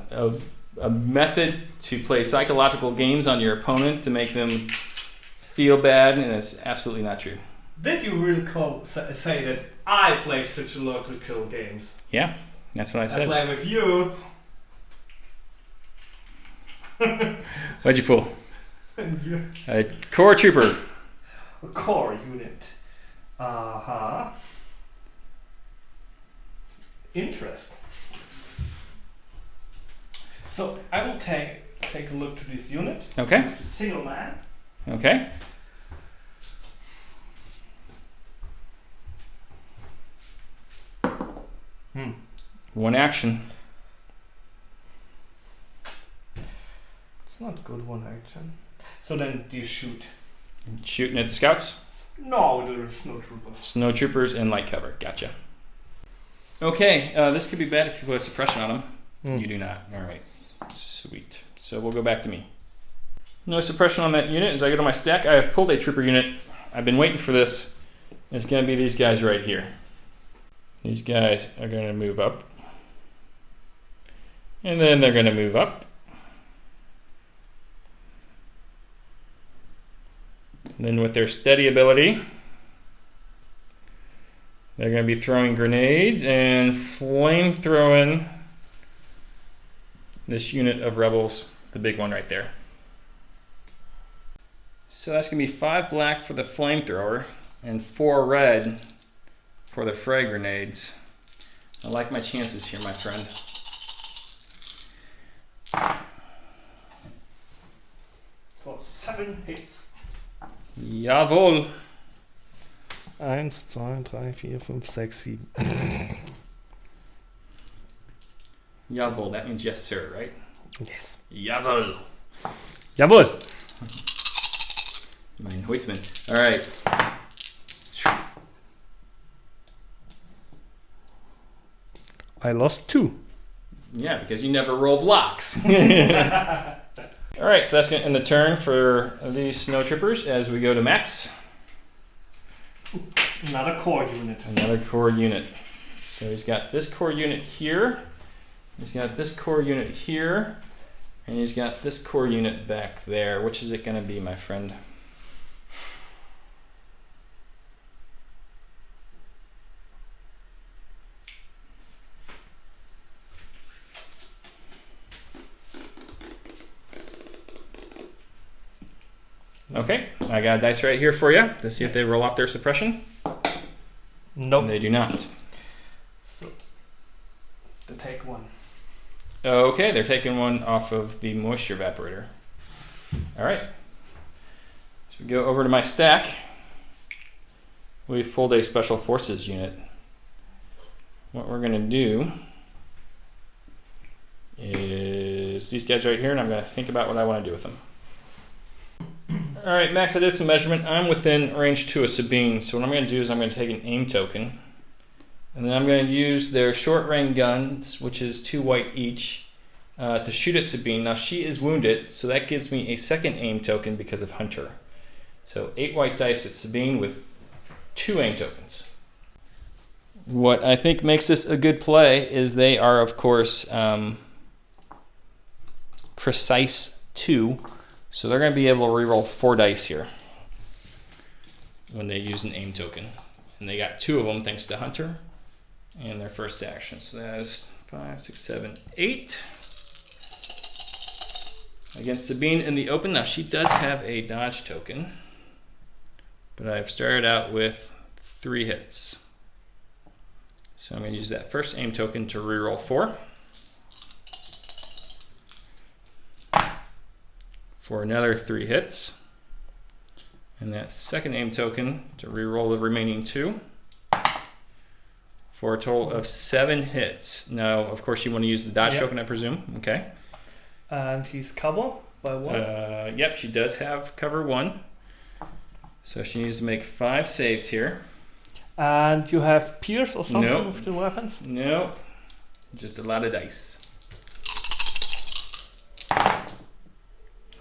method to play psychological games on your opponent to make them feel bad, and it's absolutely not true. Did you really say that I play psychological games? Yeah, that's what I said. I play with you. What'd you pull? A core trooper. A core unit. Uh-huh. Interest. So I will take a look to this unit. Okay. Single man. Okay. One action. It's not good one action. So then you shoot. Shooting at the scouts? No, there's snow troopers. Snow troopers in light cover. Gotcha. Okay, this could be bad if you put a suppression on them. You do not. All right. Sweet. So we'll go back to me. No suppression on that unit. As I go to my stack, I have pulled a trooper unit. I've been waiting for this. It's going to be these guys right here. These guys are going to move up. And then they're going to move up. And then with their steady ability, they're going to be throwing grenades and flame throwing this unit of rebels, the big one right there. So that's going to be 5 black for the flamethrower and 4 red for the frag grenades. I like my chances here, my friend. So 7 hits. Jawohl. 1, 2, 3, 4, 5, 6, 7. Jawohl, that means yes, sir, right? Yes. Jawohl. Jawohl. Mein Huitman. All right. I lost 2. Yeah, because you never roll blocks. All right, so that's going to end the turn for these snow troopers as we go to Max. Another core unit. Another core unit. So he's got this core unit here. He's got this core unit here. And he's got this core unit back there. Which is it going to be, my friend? Okay, I got a dice right here for you to see if they roll off their suppression. Nope. They do not. So, to take 1. Okay, they're taking 1 off of the moisture evaporator. All right. So we go over to my stack. We've pulled a special forces unit. What we're going to do is these guys right here, and I'm going to think about what I want to do with them. All right, Max, I did some measurement. I'm within range 2 of Sabine, so what I'm going to do is I'm going to take an aim token, and then I'm going to use their short-range guns, which is 2 white each, to shoot at Sabine. Now, she is wounded, so that gives me a second aim token because of Hunter. So 8 white dice at Sabine with 2 aim tokens. What I think makes this a good play is they are, of course, precise 2. So they're going to be able to reroll 4 dice here when they use an aim token. And they got 2 of them thanks to Hunter and their first action. So that is 5, 6, 7, 8. Against Sabine in the open. Now she does have a dodge token, but I've started out with 3 hits. So I'm going to use that first aim token to reroll 4. For another 3 hits, and that second aim token to reroll the remaining 2 for a total of 7 hits. Now, of course, you want to use the dodge token, I presume. Okay. And he's covered by 1. Yep, she does have cover 1, so she needs to make 5 saves here. And you have pierce or something Nope. with the weapons? No, just a lot of dice.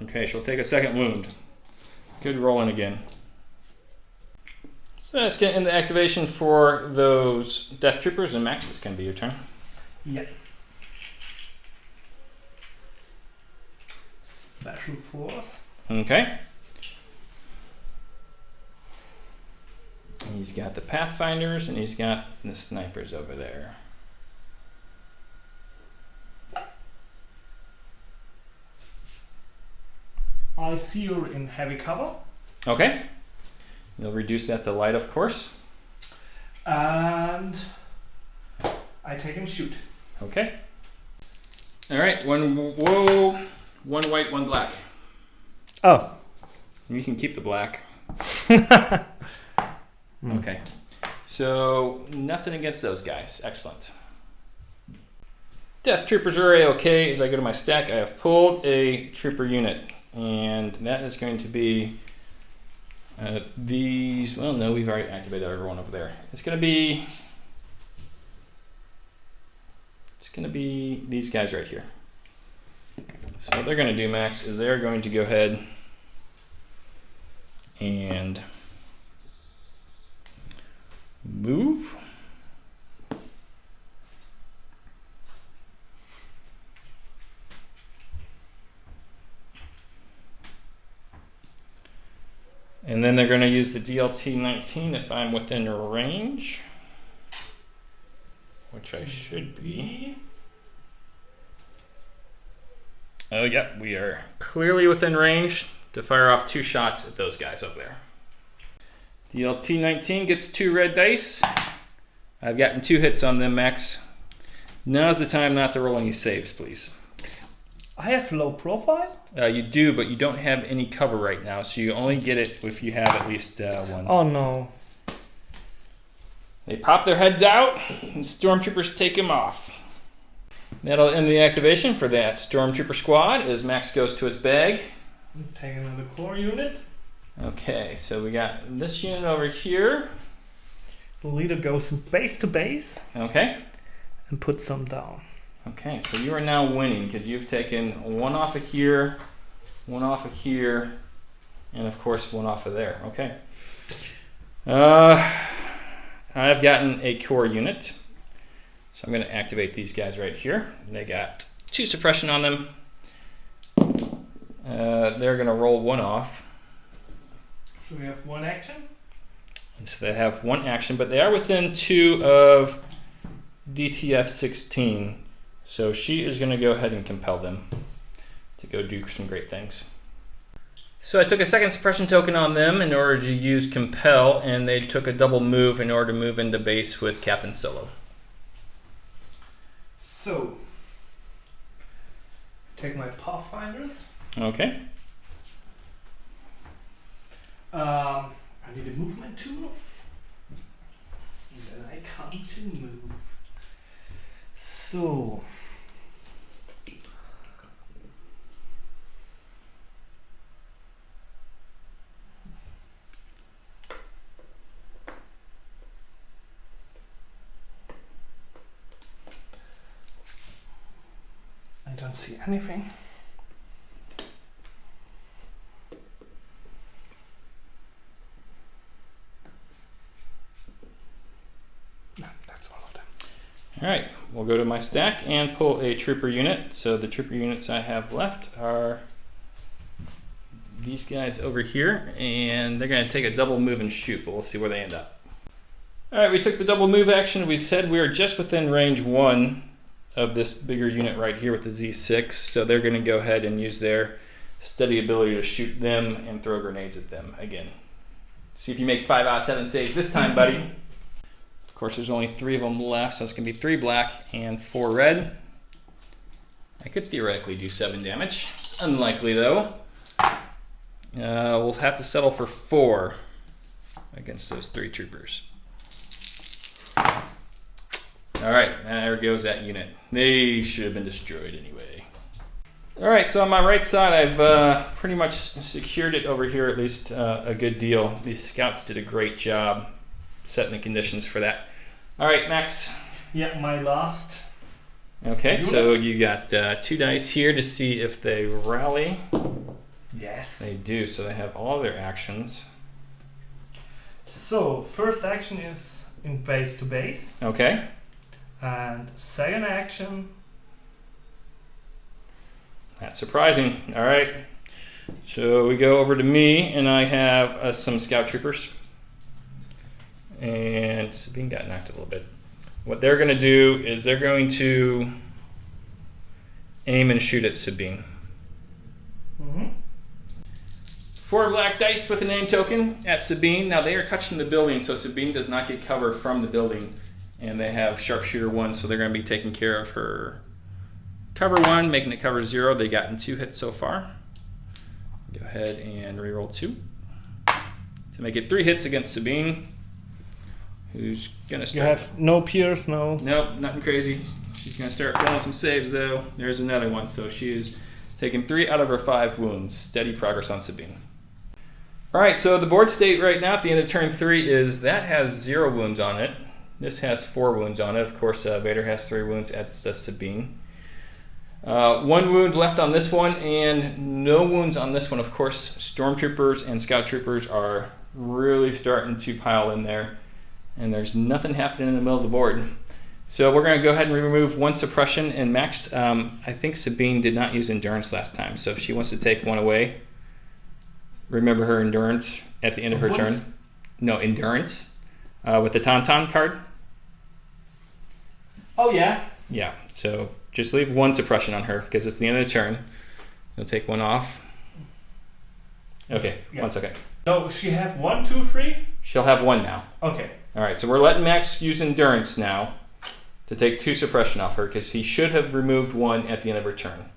Okay, she'll take a second wound. Good rolling again. So let's get into activation for those Death Troopers, and Max, it's going to be your turn. Yeah. Special Force. Okay. He's got the Pathfinders, and he's got the Snipers over there. I see you're in heavy cover. Okay. You'll reduce that to light, of course. And I take and shoot. Okay. All right. One white, 1 black. Oh. You can keep the black. Okay. So nothing against those guys. Excellent. Death Troopers are okay. As I go to my stack, I have pulled a trooper unit. And that is going to be these. Well, no, we've already activated everyone over there. It's going to be these guys right here. So what they're going to do, Max, is they're going to go ahead and move. And then they're going to use the DLT 19 if I'm within range, which I should be. Oh, yeah, we are clearly within range. to fire off 2 shots at those guys up there. The LT-19 gets 2 red dice. I've gotten 2 hits on them, Max. Now's the time not to roll any saves, please. I have low profile? You do, but you don't have any cover right now, so you only get it if you have at least 1. Oh no. They pop their heads out, and stormtroopers take them off. That'll end the activation for that stormtrooper squad as Max goes to his bag. Take another core unit. Okay, so we got this unit over here. The leader goes from base to base. Okay. And puts some down. Okay, so you are now winning because you've taken 1 off of here, 1 off of here, and of course 1 off of there. Okay. I've gotten a core unit, so I'm going to activate these guys right here. They got 2 suppression on them. They're going to roll 1 off. So we have 1 action? And so they have 1 action, but they are within 2 of DTF 16. So she is going to go ahead and compel them to go do some great things. So I took a 2nd suppression token on them in order to use compel, and they took a double move in order to move into base with Captain Solo. So, take my Pathfinders. Okay. I need a movement tool. And then I come to move. So. I don't see anything. No, that's all of them. All right, we'll go to my stack and pull a trooper unit. So the trooper units I have left are these guys over here, and they're going to take a double move and shoot, but we'll see where they end up. All right, we took the double move action. We said we are just within range 1 of this bigger unit right here with the Z6, so they're going to go ahead and use their steady ability to shoot them and throw grenades at them again. See if you make 5 out of 7 saves this time, buddy. Of course, there's only 3 of them left, so it's going to be 3 black and 4 red. I could theoretically do 7 damage. Unlikely, though. We'll have to settle for 4 against those 3 troopers. All right, there goes that unit. They should have been destroyed anyway. All right, so on my right side, I've pretty much secured it over here, at least a good deal. These scouts did a great job setting the conditions for that. All right, Max. Yeah, my last. Okay, so you got 2 dice here to see if they rally. Yes. They do, so they have all their actions. So, first action is in base to base. Okay. And second action. That's surprising. All right. So we go over to me, and I have some scout troopers. And Sabine got knocked a little bit. What they're going to do is they're going to aim and shoot at Sabine. 4 black dice with a name token at Sabine. Now they are touching the building, so Sabine does not get cover from the building. And they have sharpshooter 1, so they're going to be taking care of her cover 1, making it cover 0. They've gotten 2 hits so far. Go ahead and reroll 2 to make it 3 hits against Sabine, who's going to start. You have no pierce, no. Nope, nothing crazy. She's going to start rolling some saves though. There's another one, so she is taking 3 out of her 5 wounds. Steady progress on Sabine. All right, so the board state right now at the end of turn 3 is that has 0 wounds on it. This has 4 wounds on it. Of course, Vader has 3 wounds at Sabine. 1 wound left on this one, and no wounds on this one. Of course, stormtroopers and scout troopers are really starting to pile in there, and there's nothing happening in the middle of the board. So we're going to go ahead and remove 1 suppression. And Max, I think Sabine did not use endurance last time, so if she wants to take 1 away, remember her endurance at the end of her turn. No, endurance with the Tauntaun card. Oh, yeah. Yeah, so just leave 1 suppression on her because it's the end of the turn. You'll take 1 off. Okay, Yeah. 1 second. No, she have 1, 2, 3? She'll have 1 now. Okay. All right, so we're letting Max use endurance now to take 2 suppression off her because he should have removed 1 at the end of her turn.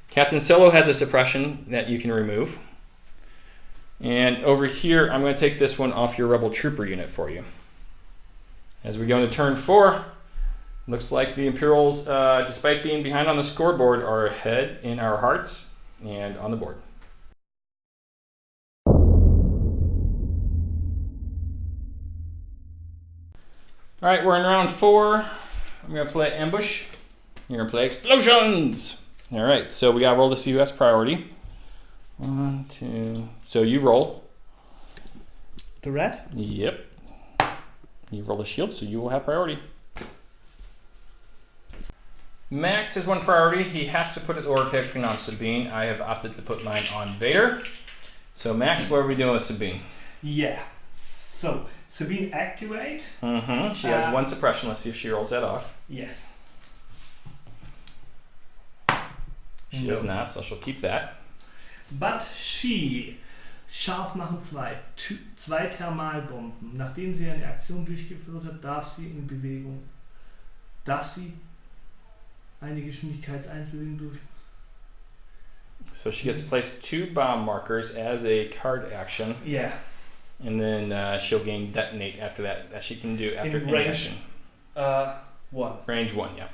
Captain Solo has a suppression that you can remove. And over here, I'm going to take this one off your Rebel Trooper unit for you. As we go into turn 4, looks like the Imperials, despite being behind on the scoreboard, are ahead in our hearts and on the board. All right, we're in round 4. I'm going to play Ambush. You're going to play Explosions. All right, so we got to roll this US priority. 1, 2. So you roll. The red? Yep. You roll a shield, so you will have priority. Max has 1 priority. He has to put his order taking on Sabine. I have opted to put mine on Vader. So Max, what are we doing with Sabine? Yeah. So, Sabine activate. Mm-hmm. She has 1 suppression. Let's see if she rolls that off. Yes. She does not, so she'll keep that. But she scharf machen 2. 2 Thermalbomben. Nachdem sie eine Aktion durchgeführt hat, darf sie eine Geschwindigkeitseinführung durch. So she gets to place 2 bomb markers as a card action. Yeah. And then she'll gain detonate after that. That she can do after In any range, action. 1. Range 1, yeah.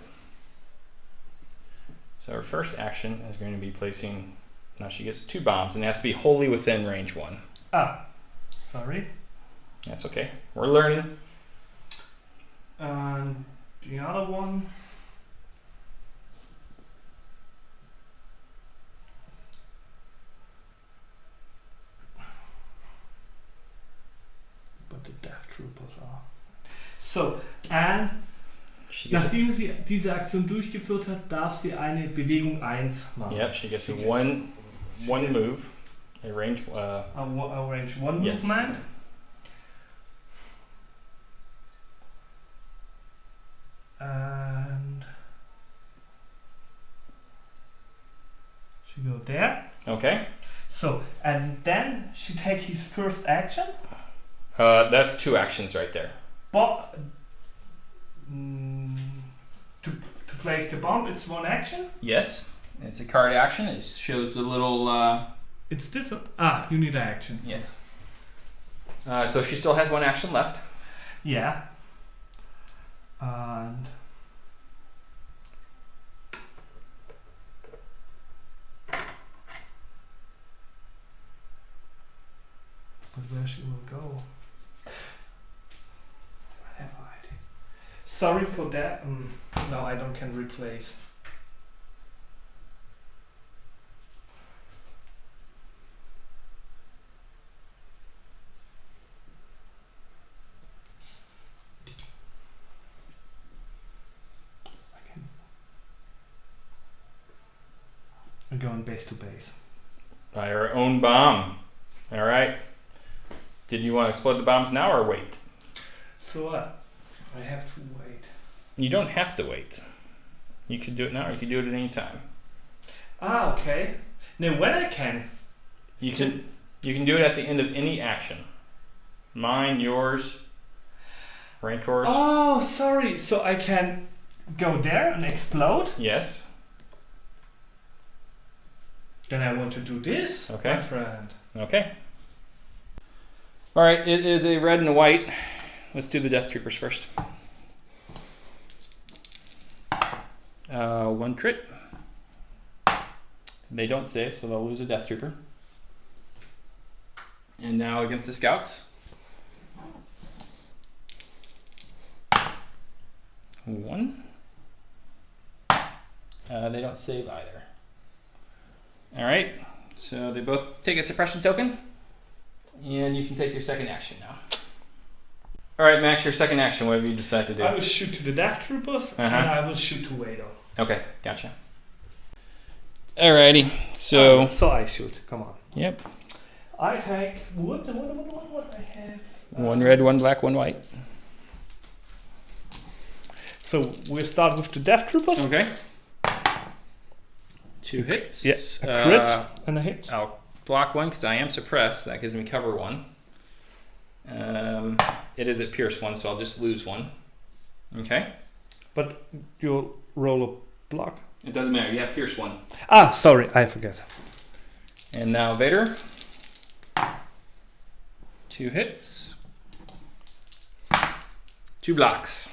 So her first action is going to be placing. Now she gets 2 bombs and it has to be wholly within range 1. Sorry. That's okay. We're learning. And the other one. But the Death Troopers are. So, and nachdem sie diese Aktion durchgeführt hat, darf sie eine Bewegung 1 machen. Yep, she gets a one move, a range. A range 1 yes. movement. And she go there. Okay. So, and then she take his first action. That's 2 actions right there. But to place the bomb, it's 1 action. Yes, it's a card action. It shows the little. It's this. You need an action. Yes. So she still has 1 action left. Yeah. And but where she will go? I have no idea. Sorry for that. No, I don't can replace. I'm going base to base. By her own bomb. All right. Did you want to explode the bombs now or wait? So what? I have to wait. You don't have to wait. You can do it now or you can do it at any time. Okay. Now when I can? You can do it at the end of any action. Mine, yours, Rancor's. Oh, sorry. So I can go there and explode? Yes. Then I want to do this, Okay. my friend. Okay. All right, it is a red and a white. Let's do the Death Troopers first. 1 crit. They don't save, so they'll lose a Death Trooper. And now against the Scouts. 1. They don't save either. All right, so they both take a suppression token, and you can take your second action now. All right, Max, your second action. What have you decided to do? I will shoot to the Death Troopers, and I will shoot to Vader. Okay, gotcha. Alrighty, so... so I shoot, come on. Yep. I take... What I have? 1 red, 1 black, 1 white. So we'll start with the Death Troopers. Okay. 2 hits. Yeah, a crit and a hit. I'll block 1 because I am suppressed. That gives me cover 1. It is at Pierce 1, so I'll just lose 1. Okay? But you roll a block. It doesn't matter. You have Pierce 1. Ah, sorry, I forget. And now Vader. 2 hits. 2 blocks.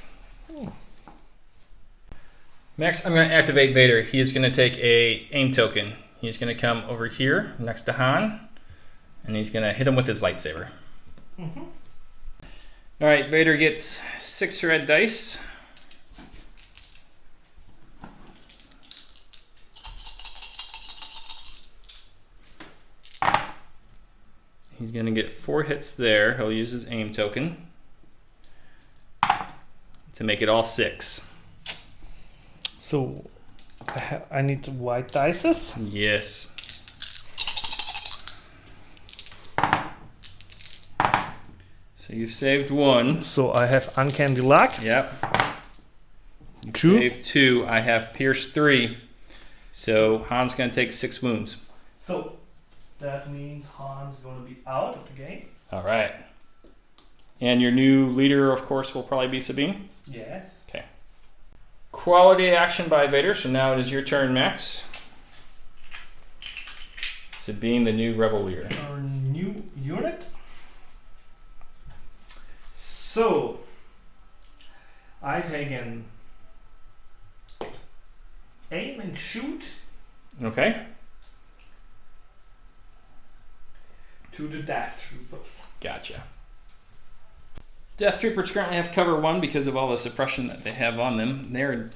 Next, I'm going to activate Vader. He's going to take a aim token. He's going to come over here next to Han, and he's going to hit him with his lightsaber. Mm-hmm. All right, Vader gets 6 red dice. He's going to get 4 hits there. He'll use his aim token to make it all 6. So I need white dices. Yes. So you've saved 1. So I have uncanny luck. Yep. You've 2. saved 2. I have Pierce 3. So Han's going to take 6 wounds. So that means Han's going to be out of the game. All right. And your new leader, of course, will probably be Sabine? Yes. Okay. Quality action by Vader. So now it is your turn, Max. Sabine, the new rebel leader. Our new unit. So I take an aim and shoot Okay. to the Death Troopers. Gotcha. Death Troopers currently have cover 1 because of all the suppression that they have on them. They're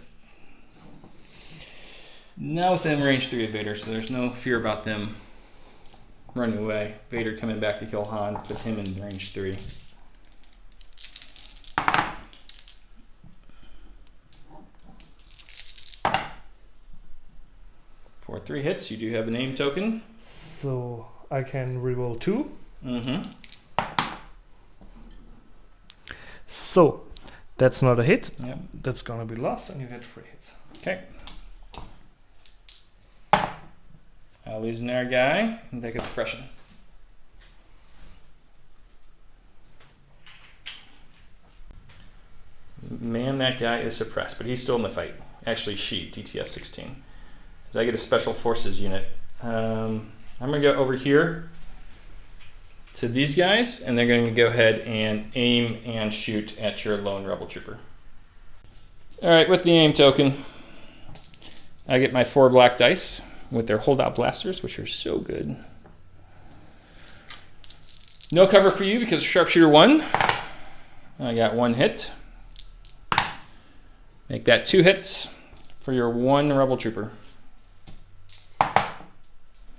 now within range 3 of Vader, so there's no fear about them running away. Vader coming back to kill Han puts him in range 3. For 3 hits, you do have an aim token. So I can reroll 2. Mm-hmm. So that's not a hit. Yep. That's gonna be lost, and you get 3 hits. Okay. I'll lose an air guy and take a suppression. Man, that guy is suppressed, but he's still in the fight. Actually, she, DTF 16. So I get a special forces unit. I'm going to go over here to these guys, and they're going to go ahead and aim and shoot at your lone rebel trooper. All right, with the aim token, I get my 4 black dice with their holdout blasters, which are so good. No cover for you because sharpshooter 1. I got 1 hit. Make that 2 hits for your 1 rebel trooper.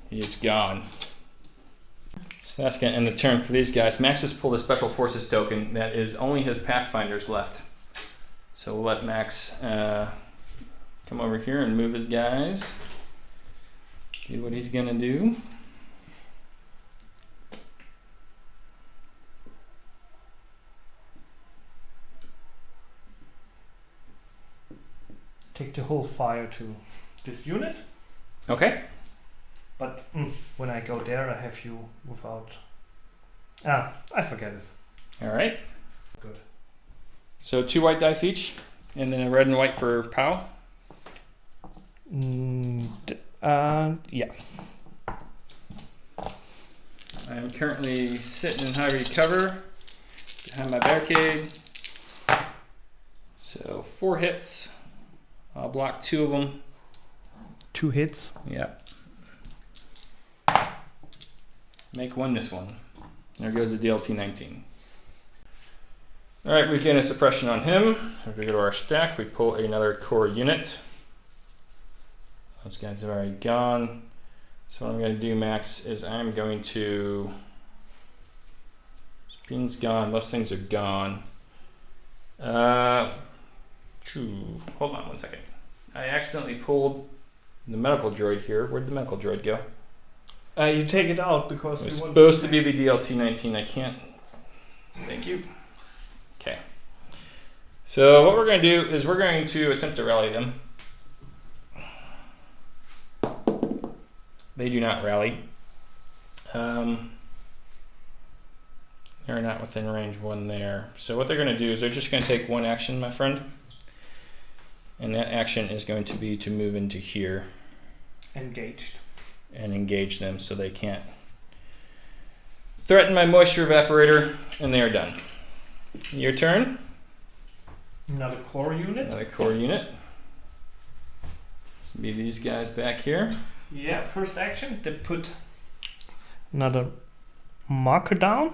He is gone. So that's going to end the turn for these guys. Max has pulled a special forces token that is only his Pathfinders left. So we'll let Max come over here and move his guys. Do what he's going to do. Take the whole fire to this unit. Okay. But when I go there, I have you without... Ah, I forget it. All right. Good. So 2 white dice each, and then a red and white for POW. Yeah. I'm currently sitting in high cover behind my barricade. So 4 hits. I'll block 2 of them. 2 hits. Yep. Make 1 miss 1. There goes the DLT 19. All right, we gain a suppression on him. If we go to our stack, we pull another core unit. Those guys are already gone. So what I'm going to do, Max, is I'm going to... Sabine's gone. Most things are gone. Hold on 1 second. I accidentally pulled the medical droid here. Where'd the medical droid go? You take it out because It's you want supposed to be the DLT-19. I can't. Thank you. Okay. So what we're going to do is we're going to attempt to rally them. They do not rally. They're not within range 1 there. So what they're going to do is they're just going to take 1 action, my friend. And that action is going to be to move into here. Engaged. And engage them so they can't threaten my moisture evaporator, and they are done. Your turn. Another core unit. Another core unit. Be these guys back here. Yeah, first action, they put another marker down.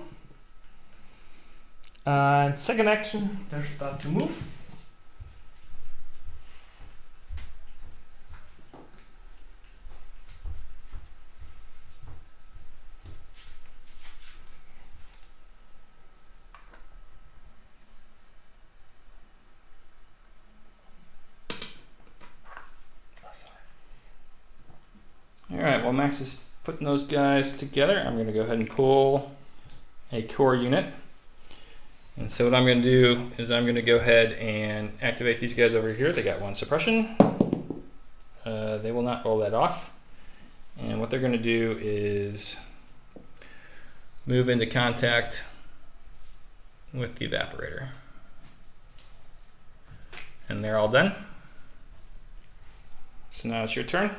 And second action, they start to move. Alright, while Max is putting those guys together, I'm going to go ahead and pull a core unit. And so what I'm going to do is I'm going to go ahead and activate these guys over here. They got 1 suppression. They will not roll that off. And what they're going to do is move into contact with the evaporator. And they're all done. So now it's your turn.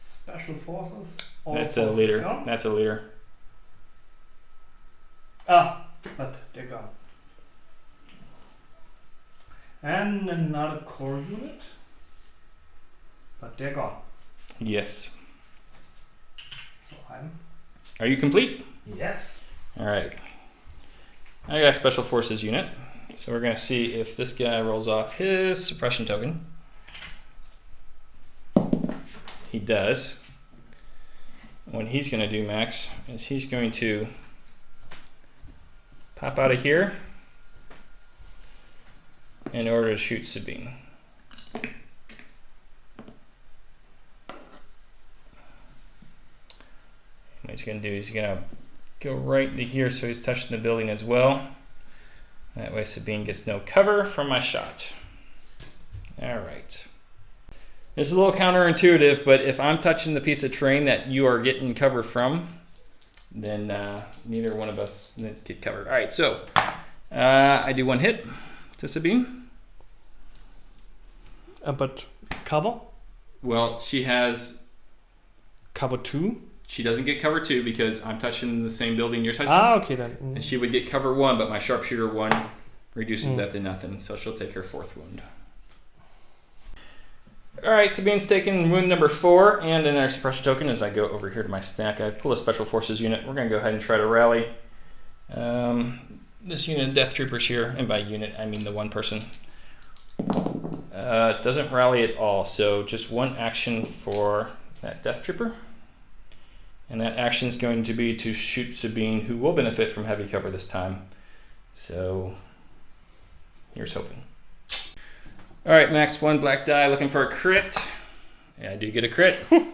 Special forces. That's a leader. That's a leader. Ah, but they're gone. And another core unit. But they're gone. Yes. So I'm. Are you complete? Yes. All right. I got a special forces unit. So we're going to see if this guy rolls off his suppression token. He does. What he's going to do, Max, is he's going to pop out of here in order to shoot Sabine. What he's going to do is he's going to go right to here so he's touching the building as well. That way Sabine gets no cover from my shot. All right. It's a little counterintuitive, but if I'm touching the piece of terrain that you are getting cover from, then neither one of us get covered. All right, so I do 1 hit to Sabine. But cover? Well, she has... Cover 2? She doesn't get cover 2 because I'm touching the same building you're touching. Ah, okay then. And she would get cover 1, but my sharpshooter 1 reduces that to nothing, so she'll take her 4th wound. Alright, Sabine's taking wound number 4, and in our suppression token, as I go over here to my stack, I've pulled a special forces unit. We're going to go ahead and try to rally this unit of death troopers here, and by unit I mean the 1 person. It doesn't rally at all, so just 1 action for that death trooper. And that action is going to be to shoot Sabine, who will benefit from heavy cover this time. So here's hoping. All right, Max, 1 black die, looking for a crit. Yeah, I do get a crit. And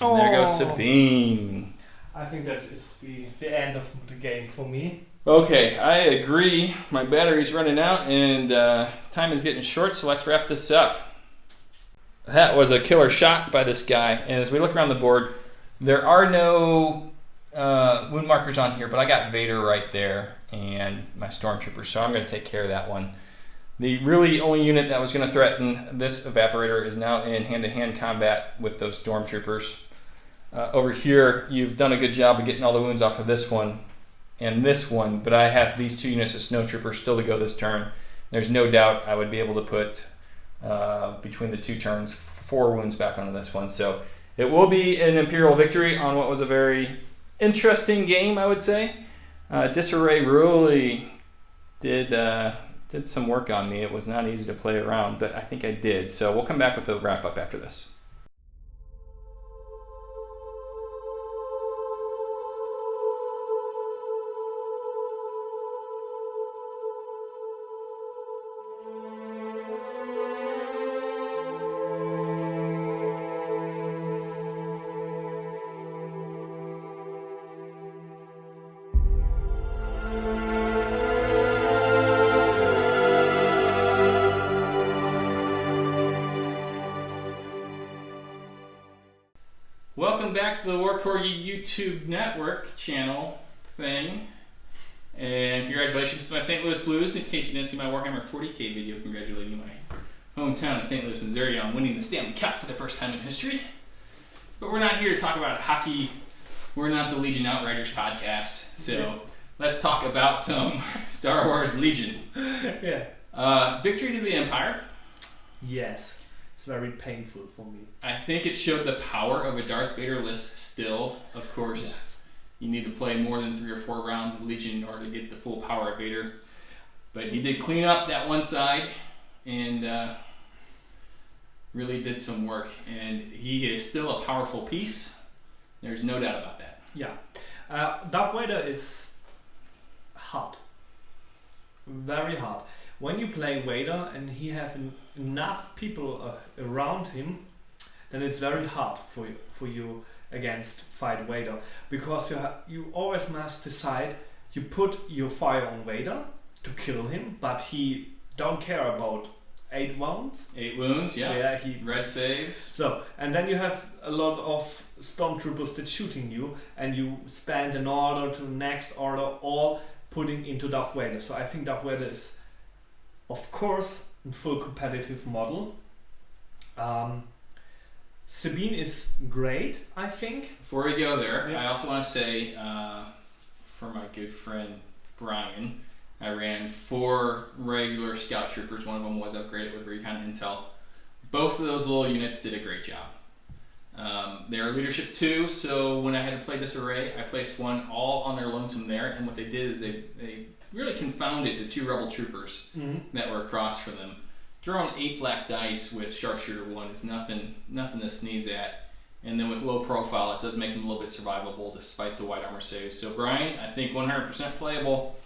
there goes Sabine. I think that is the end of the game for me. Okay, I agree. My battery's running out and time is getting short, so let's wrap this up. That was a killer shot by this guy. And as we look around the board, there are no wound markers on here, but I got Vader right there and my stormtroopers, so I'm going to take care of that one. The really only unit that was going to threaten this evaporator is now in hand-to-hand combat with those stormtroopers. Over here, you've done a good job of getting all the wounds off of this one and this one, but I have these 2 units of snowtroopers still to go this turn. There's no doubt I would be able to put, between the 2 turns, 4 wounds back onto this one. So it will be an Imperial victory on what was a very interesting game, I would say. Disarray really did some work on me. It was not easy to play around, but I think I did. So we'll come back with a wrap-up after this. Welcome back to the War Corgi YouTube network channel thing. And congratulations to my St. Louis Blues. In case you didn't see my Warhammer 40k video congratulating my hometown in St. Louis, Missouri on winning the Stanley Cup for the first time in history. But we're not here to talk about hockey. We're not the Legion Outriders podcast. So let's talk about some Star Wars Legion. Victory to the Empire. Yes. It's very painful for me. I think it showed the power of a Darth Vader list still. Of course, you need to play more than 3 or 4 rounds of Legion in order to get the full power of Vader. But he did clean up that one side and really did some work. And he is still a powerful piece. There's no doubt about that. Yeah. Darth Vader is hard. Very hard. When you play Vader and he has enough people around him, then it's very hard for you against fight Vader, because you always must decide. You put your fire on Vader to kill him, but he don't care about 8 wounds. 8 wounds, yeah. He red saves. So, and then you have a lot of stormtroopers that shooting you, and you spend an order to next order, all putting into Darth Vader. So I think Darth Vader is, of course, a full competitive model. Sabine is great, I think. Before we go there, I also want to say, for my good friend Brian, I ran 4 regular scout troopers. One of them was upgraded with recon intel. Both of those little units did a great job. They are leadership 2, so when I had to play disarray, I placed one all on their lonesome there, and what they did is they really confounded the 2 rebel troopers that were across from them. Throwing 8 black dice with sharpshooter 1 is nothing to sneeze at, and then with low profile, it does make them a little bit survivable despite the white armor saves. So Brian, I think 100% playable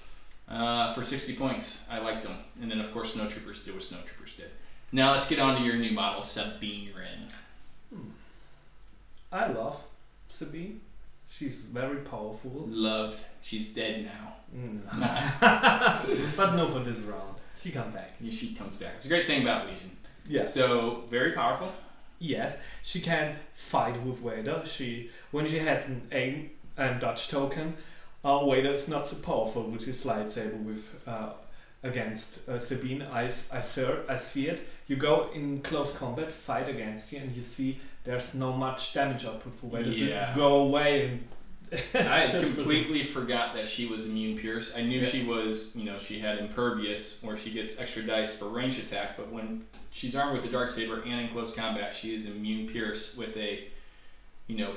for 60 points. I liked them, and then of course Snow Troopers did what Snow Troopers did. Now let's get on to your new model, Sabine Wren. I love Sabine. She's very powerful. Loved. She's dead now. But no, for this round. She comes back. Yeah, she comes back. It's a great thing about Legion. Yeah. So, very powerful. Yes. She can fight with Vader. When she had an aim and dodge token, Vader is not so powerful with his lightsaber against Sabine. I see it. You go in close combat, fight against you, and you see there's no much damage output for Vader. Yeah. So go away and I completely forgot that she was immune pierce. I knew she was, she had impervious where she gets extra dice for range attack, but when she's armed with the Darksaber and in close combat, she is immune pierce with a,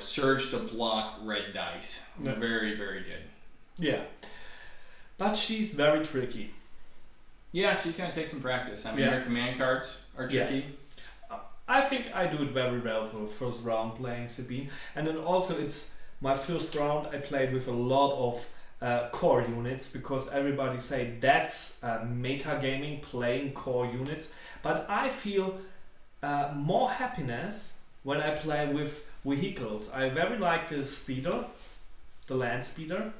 surge to block red dice. Yeah. Very, very good. Yeah. But she's very tricky. Yeah, she's going to take some practice. I mean, her command cards are tricky. Yeah. I think I do it very well for first round playing Sabine. And then also it's my first round I played with a lot of core units, because everybody say that's meta gaming, playing core units. But I feel more happiness when I play with vehicles. I very like the speeder, the land speeder,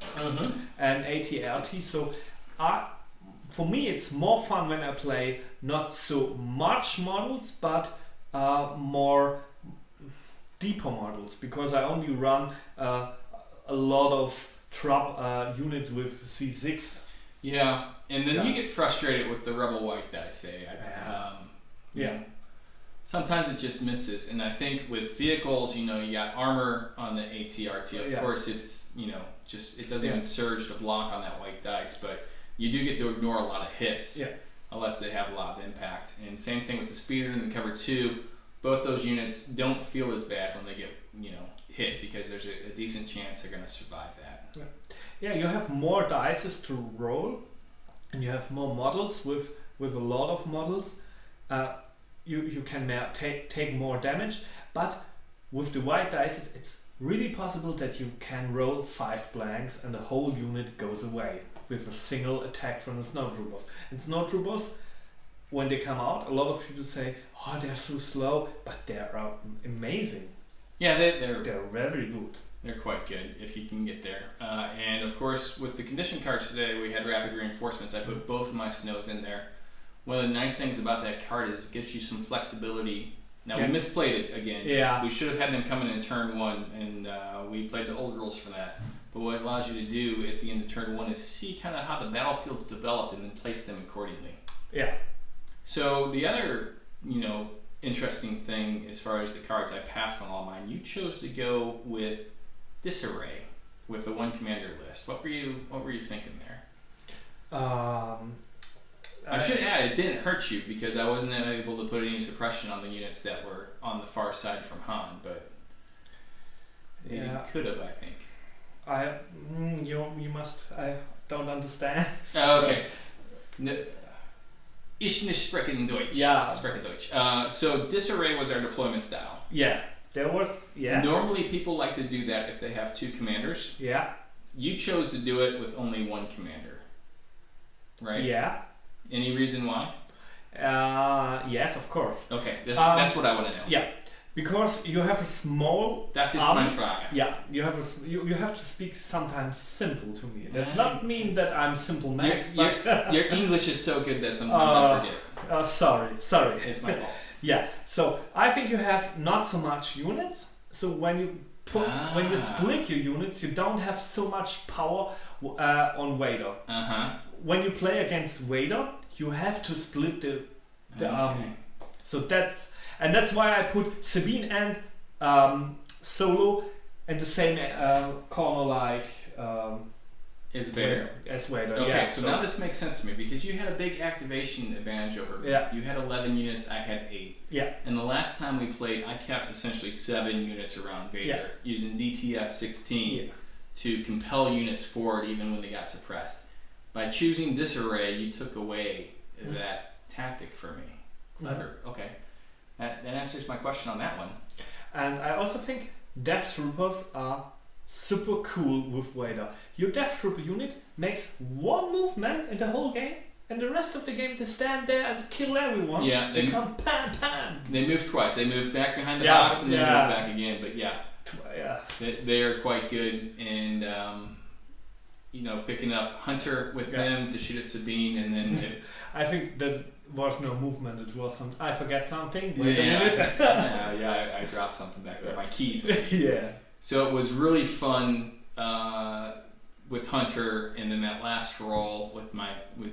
and AT-LT. So for me it's more fun when I play not so much models, but more deeper models, because I only run a lot of units with C6. Yeah, and then you get frustrated with the rebel white dice. Sometimes it just misses, and I think with vehicles, you got armor on the AT-RT. Of course, it's it doesn't even surge to block on that white dice, but you do get to ignore a lot of hits. Yeah. Unless they have a lot of impact. And same thing with the speeder and the cover 2. Both those units don't feel as bad when they get, hit, because there's a decent chance they're going to survive that. Yeah, you have more dice to roll, and you have more models with a lot of models. You can take more damage, but with the white dice, it's really possible that you can roll 5 blanks and the whole unit goes away with a single attack from the snowtroopers. And snowtroopers, when they come out, a lot of people say, "Oh, they're so slow," but they're amazing. Yeah, they're very good. They're quite good if you can get there. And of course, with the condition cards today, we had rapid reinforcements. I put both of my snows in there. One of the nice things about that card is it gives you some flexibility Now we misplayed it again. Yeah. We should have had them come in turn 1, and we played the old rules for that. But what it allows you to do at the end of turn 1 is see kind of how the battlefield's developed and then place them accordingly. Yeah. So the other, interesting thing as far as the cards I passed on all mine, you chose to go with Disarray with the 1 commander list. What were you thinking there? I should add, it didn't hurt you because I wasn't able to put any suppression on the units that were on the far side from Han, but maybe could have, I think. You must. I don't understand. Oh, okay. Ich nicht sprechen Deutsch. Yeah. Sprechen Deutsch. So Disarray was our deployment style. Yeah. There was. Yeah. Normally people like to do that if they have 2 commanders. Yeah. You chose to do it with only 1 commander. Right? Yeah. Any reason why? Yes, of course. Okay, that's what I want to know. Yeah, because you have a small. Das ist meine Frage. Yeah, you have to speak sometimes simple to me. That does not mean that I'm simple Max, but your English is so good that sometimes I forget. Sorry. It's my fault. Yeah, so I think you have not so much units. So when you split your units, you don't have so much power on Vader. When you play against Vader, you have to split the army. So that's why I put Sabine and Solo in the same corner like it's Vader. As Vader. Okay, Yeah, so now this makes sense to me because you had a big activation advantage over me. Yeah. You had 11 units, I had 8. Yeah. And the last time we played, I kept essentially 7 units around Vader using DTF 16 to compel units forward even when they got suppressed. By choosing Disarray, you took away that tactic for me. Clever. Okay. That answers my question on that one. And I also think Death Troopers are super cool with Vader. Your Death Trooper unit makes 1 movement in the whole game, and the rest of the game they stand there and kill everyone. Yeah. They come pam pam. They move twice. They move back behind the box and then move back again. But they are quite good. And picking up Hunter with them to shoot at Sabine, and then I think that was no movement. It was some. I forget something. Wait a minute. I dropped something back there. My keys. Yeah. So it was really fun with Hunter, and then that last roll with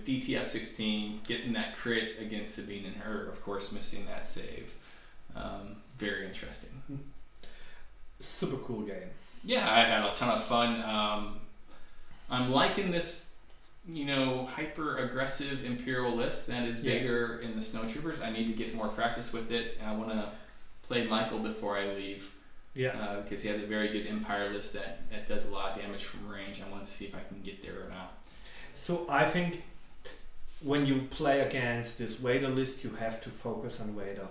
DTF 16 getting that crit against Sabine and her, of course, missing that save. Very interesting. Super cool game. Yeah, I had a ton of fun. I'm liking this, hyper aggressive Imperial list that is Vader in the Snowtroopers. I need to get more practice with it. I want to play Michael before I leave. Yeah. Because he has a very good Empire list that does a lot of damage from range. I want to see if I can get there or not. So I think when you play against this Vader list, you have to focus on Vader.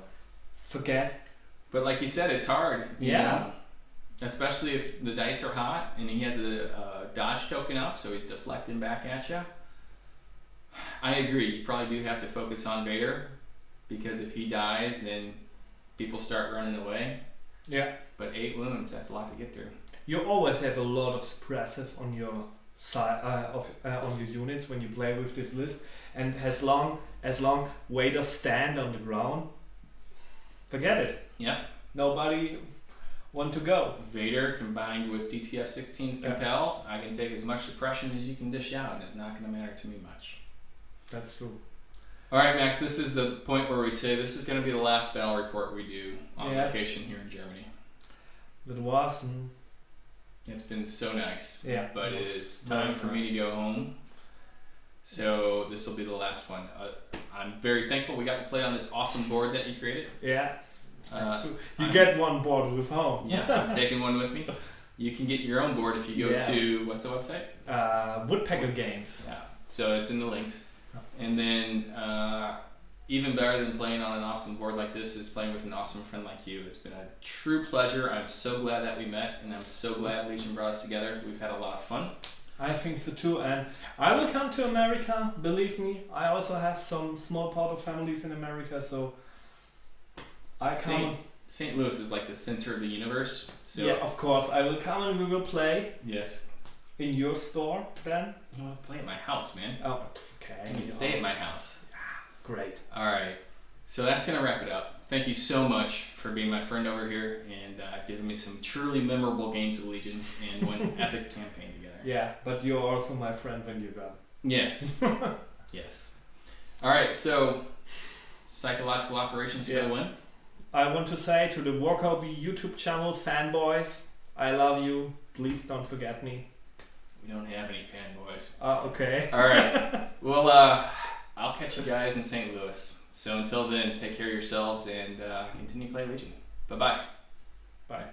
Forget. But like you said, it's hard. You Yeah. know? Especially if the dice are hot and he has a dodge token up, so he's deflecting back at you. I agree. You probably do have to focus on Vader, because if he dies, then people start running away. Yeah. But 8 wounds, that's a lot to get through. You always have a lot of suppressive on your side on your units when you play with this list, and as long Vader stand on the ground, forget it. Yeah. Nobody want to go. Vader combined with DTF 16's Compel, I can take as much suppression as you can dish out, and it's not going to matter to me much. That's true. All right, Max, this is the point where we say this is going to be the last battle report we do on location here in Germany. It was. It's been so nice. Yeah. But it is time for me to go home. So this will be the last one. I'm very thankful we got to play on this awesome board that you created. Yeah. You get one board with home. Yeah, I'm taking one with me. You can get your own board if you go to, what's the website? Woodpecker Games. Yeah, so it's in the links. And then even better than playing on an awesome board like this is playing with an awesome friend like you. It's been a true pleasure. I'm so glad that we met, and I'm so glad Legion brought us together. We've had a lot of fun. I think so too, and I will come to America, believe me. I also have some small part of families in America, so St. Louis is like the center of the universe. So yeah, of course. I will come and we will play. Yes. In your store, then? No, I'll play at my house, man. Oh, okay. You can stay at my house. Great. All right. So that's going to wrap it up. thank you so much for being my friend over here and giving me some truly memorable games of Legion and one epic campaign together. Yeah, but you're also my friend when you go. Yes. Yes. All right, so psychological operations for the win. I want to say to the Warcobie YouTube channel fanboys, I love you. Please don't forget me. We don't have any fanboys. Okay. All right. Well, I'll catch you guys in St. Louis. So until then, take care of yourselves and continue to play Legion. Bye-bye. Bye.